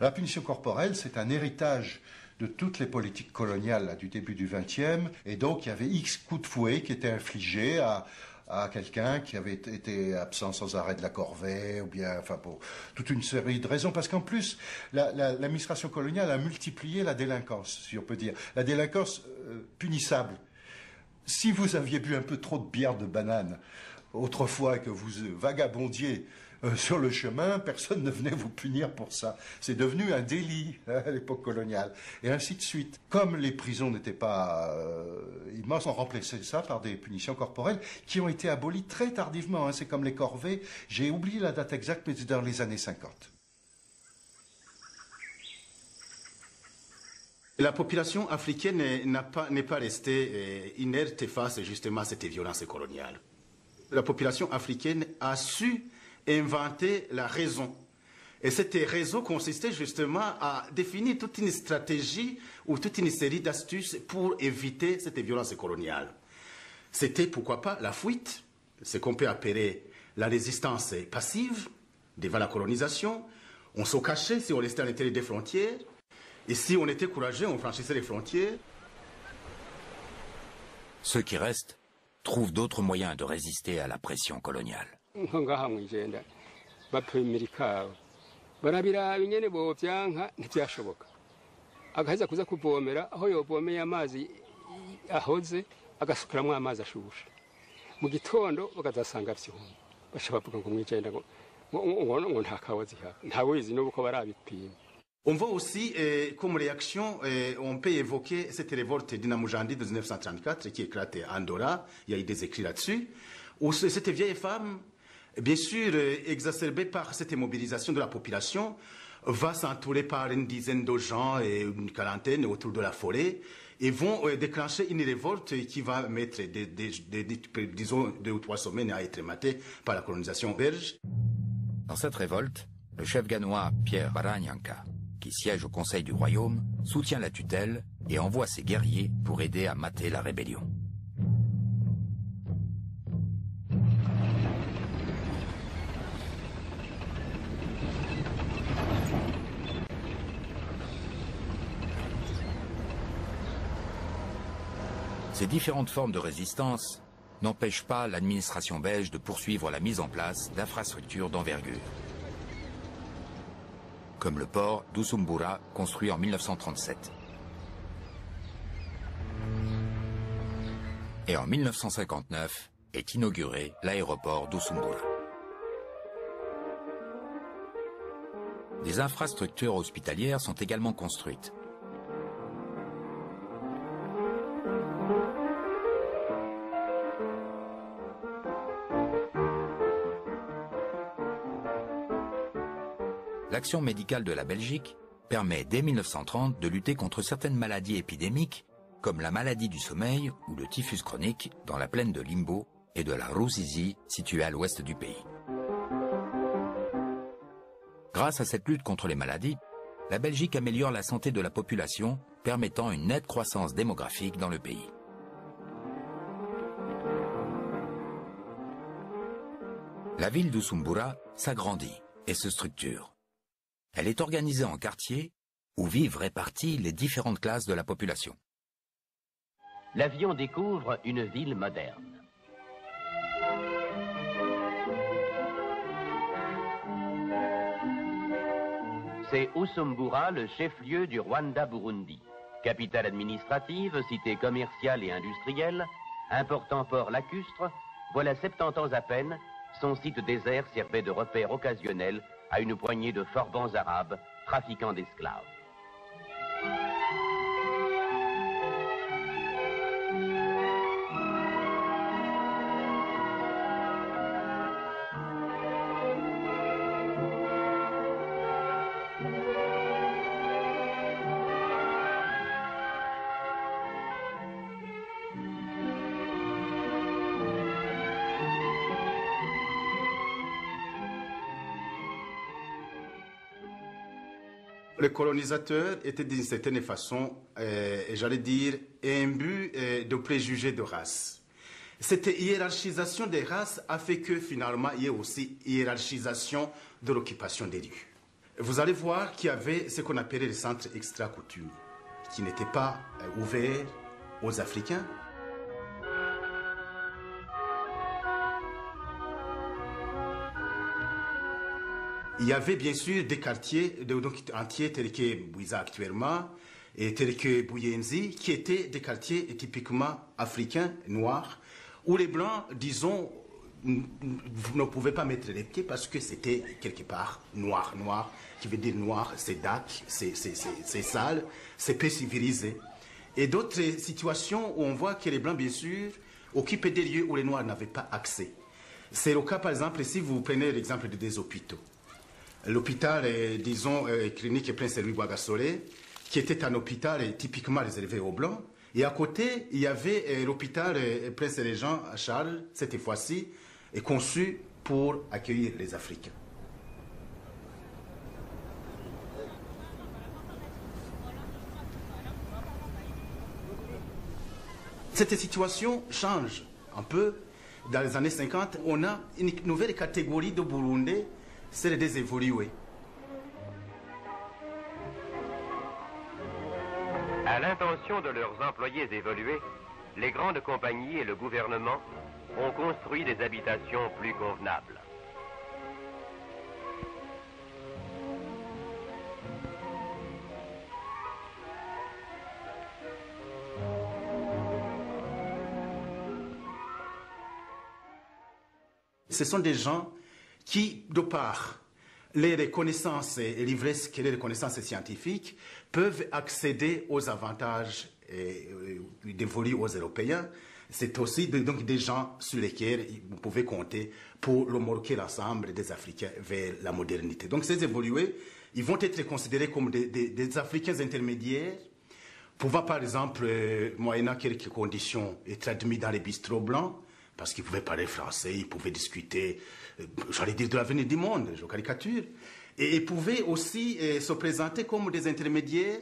La punition corporelle, c'est un héritage de toutes les politiques coloniales du début du XXe, et donc il y avait X coups de fouet qui étaient infligés à quelqu'un qui avait été absent sans arrêt de la corvée, ou bien, enfin, pour toute une série de raisons. Parce qu'en plus, l'administration coloniale a multiplié la délinquance, si on peut dire. La délinquance punissable. Si vous aviez bu un peu trop de bière de banane autrefois, que vous vagabondiez sur le chemin, personne ne venait vous punir pour ça. C'est devenu un délit à l'époque coloniale, et ainsi de suite. Comme les prisons n'étaient pas immenses, on remplaçait ça par des punitions corporelles qui ont été abolies très tardivement. Hein. C'est comme les corvées. J'ai oublié la date exacte, mais c'est dans les années 50. La population africaine n'est pas restée inerte face justement à cette violence coloniale. La population africaine a su inventer la raison. Et cette raison consistait justement à définir toute une stratégie ou toute une série d'astuces pour éviter cette violence coloniale. C'était, pourquoi pas, la fuite, ce qu'on peut appeler la résistance passive devant la colonisation. On se cachait si on restait à l'intérieur des frontières. Et si on était courageux, on franchissait les frontières. Ceux qui restent trouvent d'autres moyens de résister à la pression coloniale. barabiraba nyene bovyanka ntivyashoboka agaheza kuza kuvomera aho yovomeye amazi ahoze agasukiramwo amazi ashusha mu gitondo bakazasanga vyumye baca bavuga ngo mwijenda ngo nta kawazi haka ntawe wizi n'uko barabipima. On voit aussi, comme réaction, on peut évoquer cette révolte d'Inamujandi de 1934 qui éclate à Andorra. Il y a eu des écrits là-dessus. Où cette vieille femme, bien sûr, exacerbée par cette immobilisation de la population, va s'entourer par une dizaine de gens et une quarantaine autour de la forêt et vont déclencher une révolte qui va mettre, disons, 2 ou 3 semaines à être matée par la colonisation belge. Dans cette révolte, le chef ganois Pierre Baranyanka, qui siège au Conseil du Royaume, soutient la tutelle et envoie ses guerriers pour aider à mater la rébellion. Ces différentes formes de résistance n'empêchent pas l'administration belge de poursuivre la mise en place d'infrastructures d'envergure, comme le port d'Usumbura construit en 1937. Et en 1959 est inauguré l'aéroport d'Usumbura. Des infrastructures hospitalières sont également construites. L'action médicale de la Belgique permet dès 1930 de lutter contre certaines maladies épidémiques comme la maladie du sommeil ou le typhus chronique dans la plaine de Limbo et de la Ruzizi située à l'ouest du pays. Grâce à cette lutte contre les maladies, la Belgique améliore la santé de la population, permettant une nette croissance démographique dans le pays. La ville d'Usumbura s'agrandit et se structure. Elle est organisée en quartiers où vivent réparties les différentes classes de la population. L'avion découvre une ville moderne. C'est Usumbura, le chef-lieu du Rwanda-Burundi. Capitale administrative, cité commerciale et industrielle, important port lacustre, voilà 70 ans à peine, son site désert servait de repère occasionnel à une poignée de forbans arabes trafiquant d'esclaves. Les colonisateurs étaient d'une certaine façon, j'allais dire, imbus de préjugés de race. Cette hiérarchisation des races a fait que finalement il y a aussi hiérarchisation de l'occupation des lieux. Vous allez voir qu'il y avait ce qu'on appelait les centres extra-coutumes, qui n'étaient pas ouverts aux Africains. Il y avait bien sûr des quartiers entiers tels que Bouiza actuellement et tels que Bouyenzi, qui étaient des quartiers typiquement africains, noirs, où les Blancs, disons, ne pouvaient pas mettre les pieds parce que c'était quelque part noir. Noir, qui veut dire noir, c'est dac, c'est sale, c'est peu civilisé. Et d'autres situations où on voit que les Blancs, bien sûr, occupaient des lieux où les Noirs n'avaient pas accès. C'est le cas, par exemple, si vous prenez l'exemple des hôpitaux. L'hôpital, disons, clinique Prince Louis Boisgassolé, qui était un hôpital typiquement réservé aux Blancs. Et à côté, il y avait l'hôpital Prince Régent Charles, cette fois-ci, conçu pour accueillir les Africains. Cette situation change un peu. Dans les années 50, on a une nouvelle catégorie de Burundais, c'est les désévolués. À l'intention de leurs employés évolués, les grandes compagnies et le gouvernement ont construit des habitations plus convenables. Ce sont des gens qui, de par les connaissances et l'ivresse que les connaissances scientifiques, peuvent accéder aux avantages dévolus aux Européens. C'est aussi donc des gens sur lesquels vous pouvez compter pour remorquer l'ensemble des Africains vers la modernité. Donc ces évolués, ils vont être considérés comme des Africains intermédiaires, pouvant par exemple, moyennant quelques conditions, être admis dans les bistrots blancs, parce qu'ils pouvaient parler français, ils pouvaient discuter, j'allais dire, de l'avenir du monde, je caricature, et ils pouvaient aussi se présenter comme des intermédiaires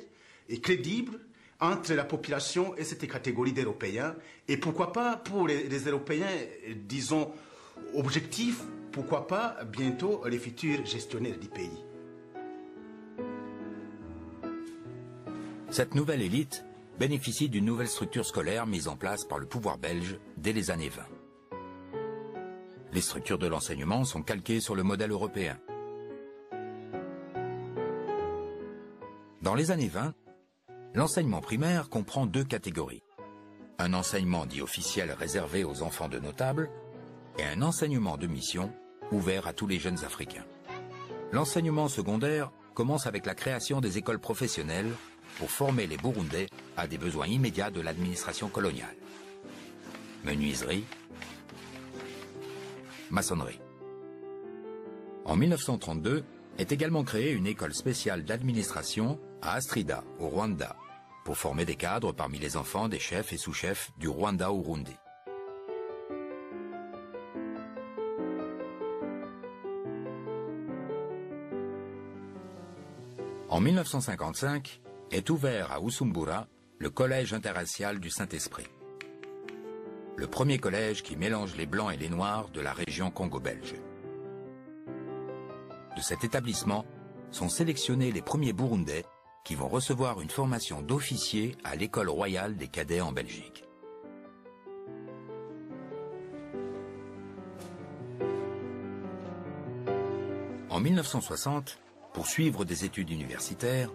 crédibles entre la population et cette catégorie d'Européens, et pourquoi pas pour les Européens, disons, objectifs, pourquoi pas bientôt les futurs gestionnaires du pays. Cette nouvelle élite bénéficie d'une nouvelle structure scolaire mise en place par le pouvoir belge dès les années 20. Les structures de l'enseignement sont calquées sur le modèle européen. Dans les années 20, l'enseignement primaire comprend deux catégories. Un enseignement dit officiel réservé aux enfants de notables et un enseignement de mission ouvert à tous les jeunes Africains. L'enseignement secondaire commence avec la création des écoles professionnelles pour former les Burundais à des besoins immédiats de l'administration coloniale. Menuiserie, maçonnerie. En 1932 est également créée une école spéciale d'administration à Astrida, au Rwanda, pour former des cadres parmi les enfants des chefs et sous-chefs du Rwanda-Urundi. En 1955 est ouvert à Usumbura le Collège interracial du Saint-Esprit. Le premier collège qui mélange les blancs et les noirs de la région congo-belge. De cet établissement sont sélectionnés les premiers Burundais qui vont recevoir une formation d'officier à l'école royale des cadets en Belgique. En 1960, pour suivre des études universitaires,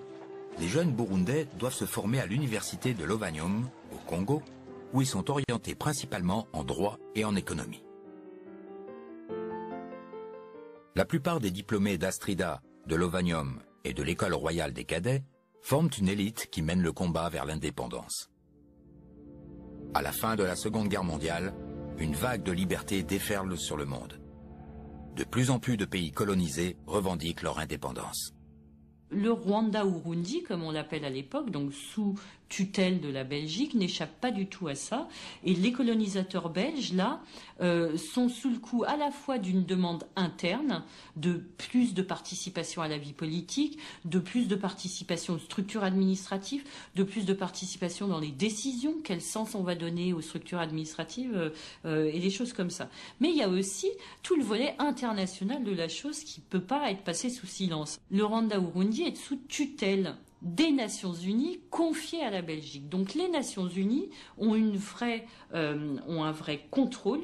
les jeunes Burundais doivent se former à l'université de Lovanium, au Congo, où ils sont orientés principalement en droit et en économie. La plupart des diplômés d'Astrida, de Lovanium et de l'école royale des cadets forment une élite qui mène le combat vers l'indépendance. À la fin de la Seconde Guerre mondiale, une vague de liberté déferle sur le monde. De plus en plus de pays colonisés revendiquent leur indépendance. Le Rwanda-Urundi, comme on l'appelle à l'époque, donc sous tutelle de la Belgique, n'échappe pas du tout à ça. Et les colonisateurs belges, là, sont sous le coup à la fois d'une demande interne, de plus de participation à la vie politique, de plus de participation aux structures administratives, de plus de participation dans les décisions, quel sens on va donner aux structures administratives, et des choses comme ça. Mais il y a aussi tout le volet international de la chose qui ne peut pas être passé sous silence. Le Rwanda-Urundi est sous tutelle des Nations Unies confiées à la Belgique. Donc les Nations Unies ont un vrai contrôle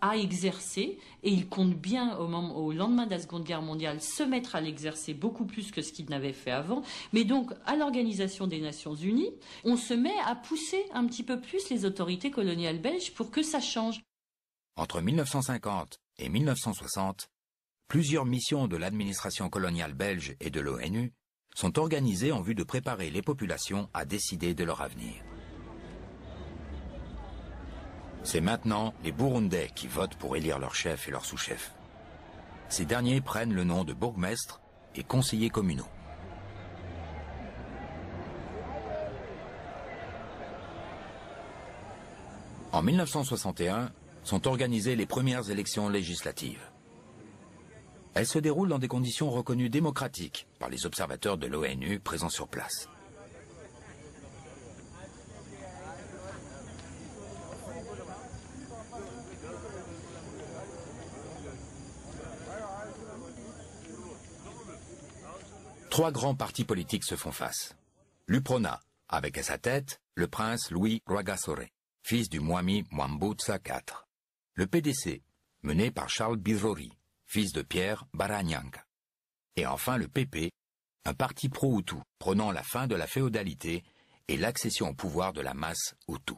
à exercer et ils comptent bien au lendemain de la Seconde Guerre mondiale se mettre à l'exercer beaucoup plus que ce qu'ils n'avaient fait avant. Mais donc à l'Organisation des Nations Unies, on se met à pousser un petit peu plus les autorités coloniales belges pour que ça change. Entre 1950 et 1960, plusieurs missions de l'administration coloniale belge et de l'ONU sont organisées en vue de préparer les populations à décider de leur avenir. C'est maintenant les Burundais qui votent pour élire leurs chefs et leurs sous-chefs. Ces derniers prennent le nom de bourgmestres et conseillers communaux. En 1961, sont organisées les premières élections législatives. Elles se déroulent dans des conditions reconnues démocratiques par les observateurs de l'ONU présents sur place. Trois grands partis politiques se font face. L'UPRONA, avec à sa tête le prince Louis Rwagasore, fils du Mwami Mwambutsa IV. Le PDC, mené par Charles Birori, fils de Pierre Baranyanga. Et enfin le PP, un parti pro-Hutu, prônant la fin de la féodalité et l'accession au pouvoir de la masse Hutu.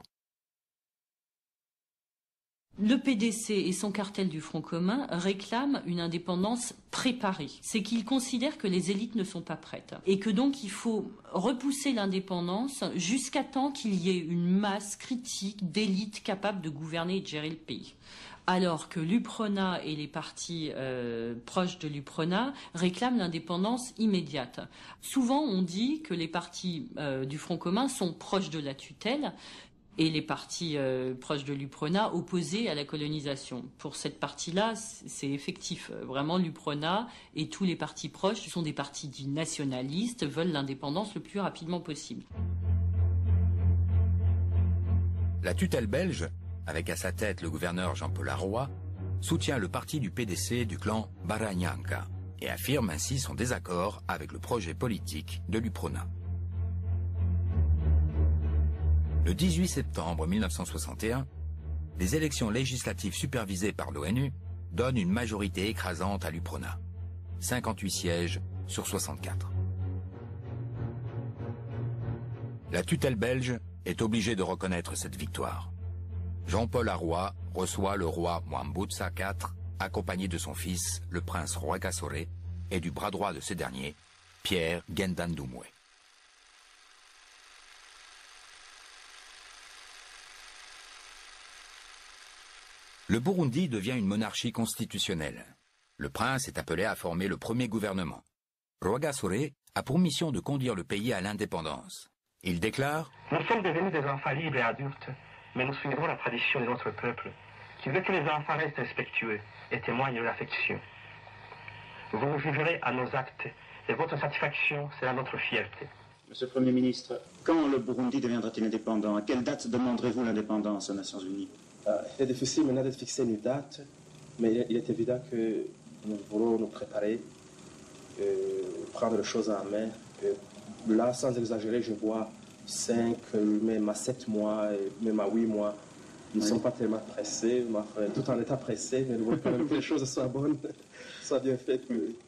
Le PDC et son cartel du Front commun réclament une indépendance préparée. C'est qu'ils considèrent que les élites ne sont pas prêtes et que donc il faut repousser l'indépendance jusqu'à temps qu'il y ait une masse critique d'élites capables de gouverner et de gérer le pays. Alors que l'UPRONA et les partis proches de l'UPRONA réclament l'indépendance immédiate. Souvent, on dit que les partis du Front commun sont proches de la tutelle et les partis proches de l'UPRONA opposés à la colonisation. Pour cette partie-là, c'est effectif. Vraiment, l'UPRONA et tous les partis proches sont des partis dits nationalistes, veulent l'indépendance le plus rapidement possible. La tutelle belge, avec à sa tête le gouverneur Jean-Paul Arroy, soutient le parti du PDC du clan Baranyanka et affirme ainsi son désaccord avec le projet politique de l'UPRONA. Le 18 septembre 1961, les élections législatives supervisées par l'ONU donnent une majorité écrasante à l'UPRONA, 58 sièges sur 64. La tutelle belge est obligée de reconnaître cette victoire. Jean-Paul Arroy reçoit le roi Mwambutsa IV, accompagné de son fils, le prince Rwagasore, et du bras droit de ce dernier, Pierre Ngendandumwe. Le Burundi devient une monarchie constitutionnelle. Le prince est appelé à former le premier gouvernement. Rwagasore a pour mission de conduire le pays à l'indépendance. Il déclare « Nous sommes devenus des enfants libres et adultes, mais nous suivrons la tradition de notre peuple, qui veut que les enfants restent respectueux et témoignent de l'affection. Vous nous jugerez à nos actes, et votre satisfaction sera notre fierté. » Monsieur le Premier ministre, quand le Burundi deviendra-t-il indépendant? À quelle date demanderez-vous l'indépendance aux Nations Unies? Il est difficile maintenant de fixer une date, mais il est évident que nous voulons nous préparer, prendre les choses en main. Là, sans exagérer, je vois 5, même à 7 mois, même à 8 mois. Nous ne sommes pas tellement pressés, tout en étant pressés, mais nous voulons quand même que les choses soient bonnes, soient bien faites. Oui.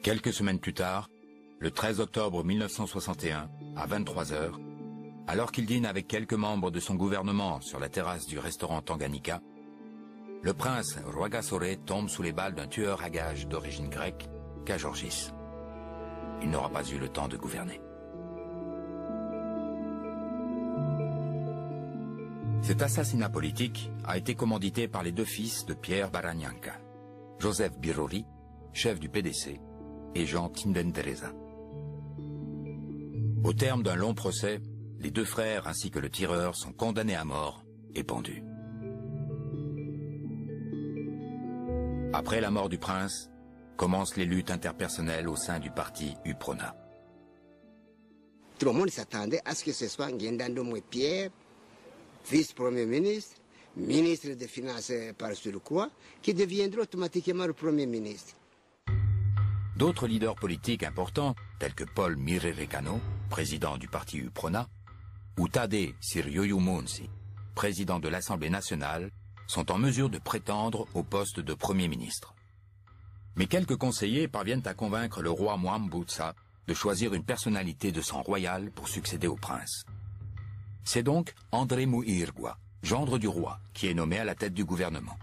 Quelques semaines plus tard, le 13 octobre 1961, à 23 h, alors qu'il dîne avec quelques membres de son gouvernement sur la terrasse du restaurant Tanganyika, le prince Rwagasore tombe sous les balles d'un tueur à gages d'origine grecque, Kajorgis. Il n'aura pas eu le temps de gouverner. Cet assassinat politique a été commandité par les deux fils de Pierre Baranyanka, Joseph Birori, chef du PDC, et Jean Tindentereza. Au terme d'un long procès, les deux frères ainsi que le tireur sont condamnés à mort et pendus. Après la mort du prince, commencent les luttes interpersonnelles au sein du parti UPRONA. Tout le monde s'attendait à ce que ce soit Ngendandumwe Pierre, vice-premier ministre, ministre des Finances par surcroît, qui deviendra automatiquement le premier ministre. D'autres leaders politiques importants, tels que Paul Mirerekano, président du parti UPRONA, ou Tade Siryoyumunsi, président de l'Assemblée nationale, sont en mesure de prétendre au poste de Premier ministre. Mais quelques conseillers parviennent à convaincre le roi Mwambutsa de choisir une personnalité de sang royal pour succéder au prince. C'est donc André Muirgwa, gendre du roi, qui est nommé à la tête du gouvernement.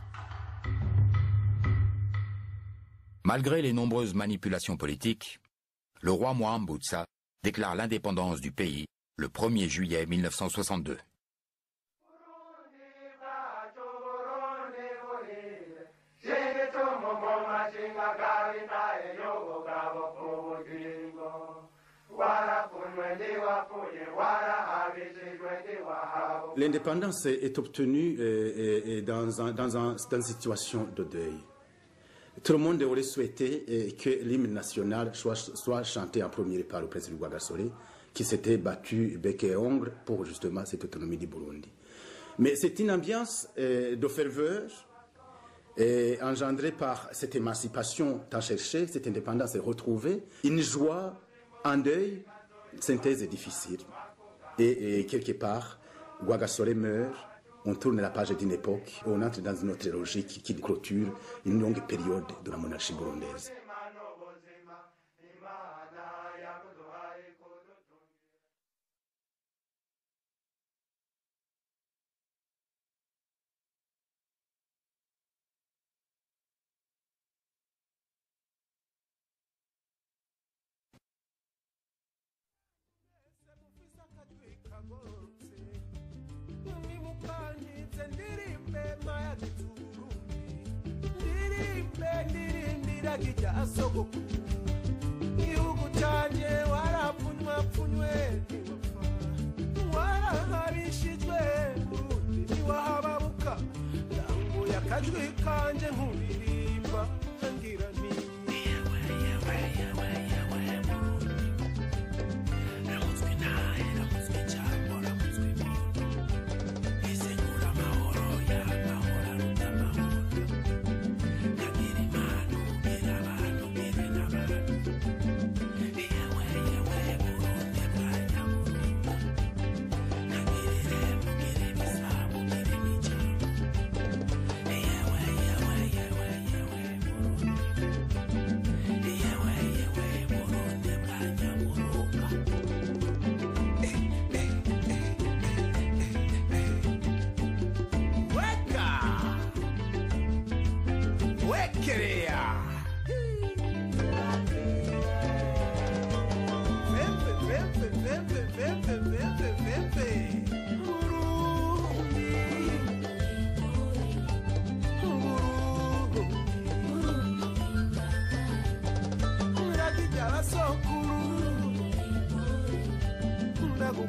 Malgré les nombreuses manipulations politiques, le roi Mwambutsa déclare l'indépendance du pays le 1er juillet 1962. L'indépendance est obtenue dans une situation de deuil. Tout le monde aurait souhaité que l'hymne national soit chanté en premier par le président Rwagasore, qui s'était battu bec et ongle pour justement cette autonomie du Burundi. Mais c'est une ambiance de ferveur engendrée par cette émancipation tant cherchée, cette indépendance est retrouvée, une joie, un deuil, synthèse est difficile. Et quelque part, Rwagasore meurt, on tourne la page d'une époque, on entre dans une autre logique qui clôture une longue période de la monarchie burundaise. kagororotse nimukanyitse ndirimbe mayagitse uburundi ndirimbira kijya sogokuru igihugu canje warapfunywapfunywe ntiwapfa warahabishijwe burundi ntiwahababuka ndanguye akajwi kanje nkuririmba ngira nti Nago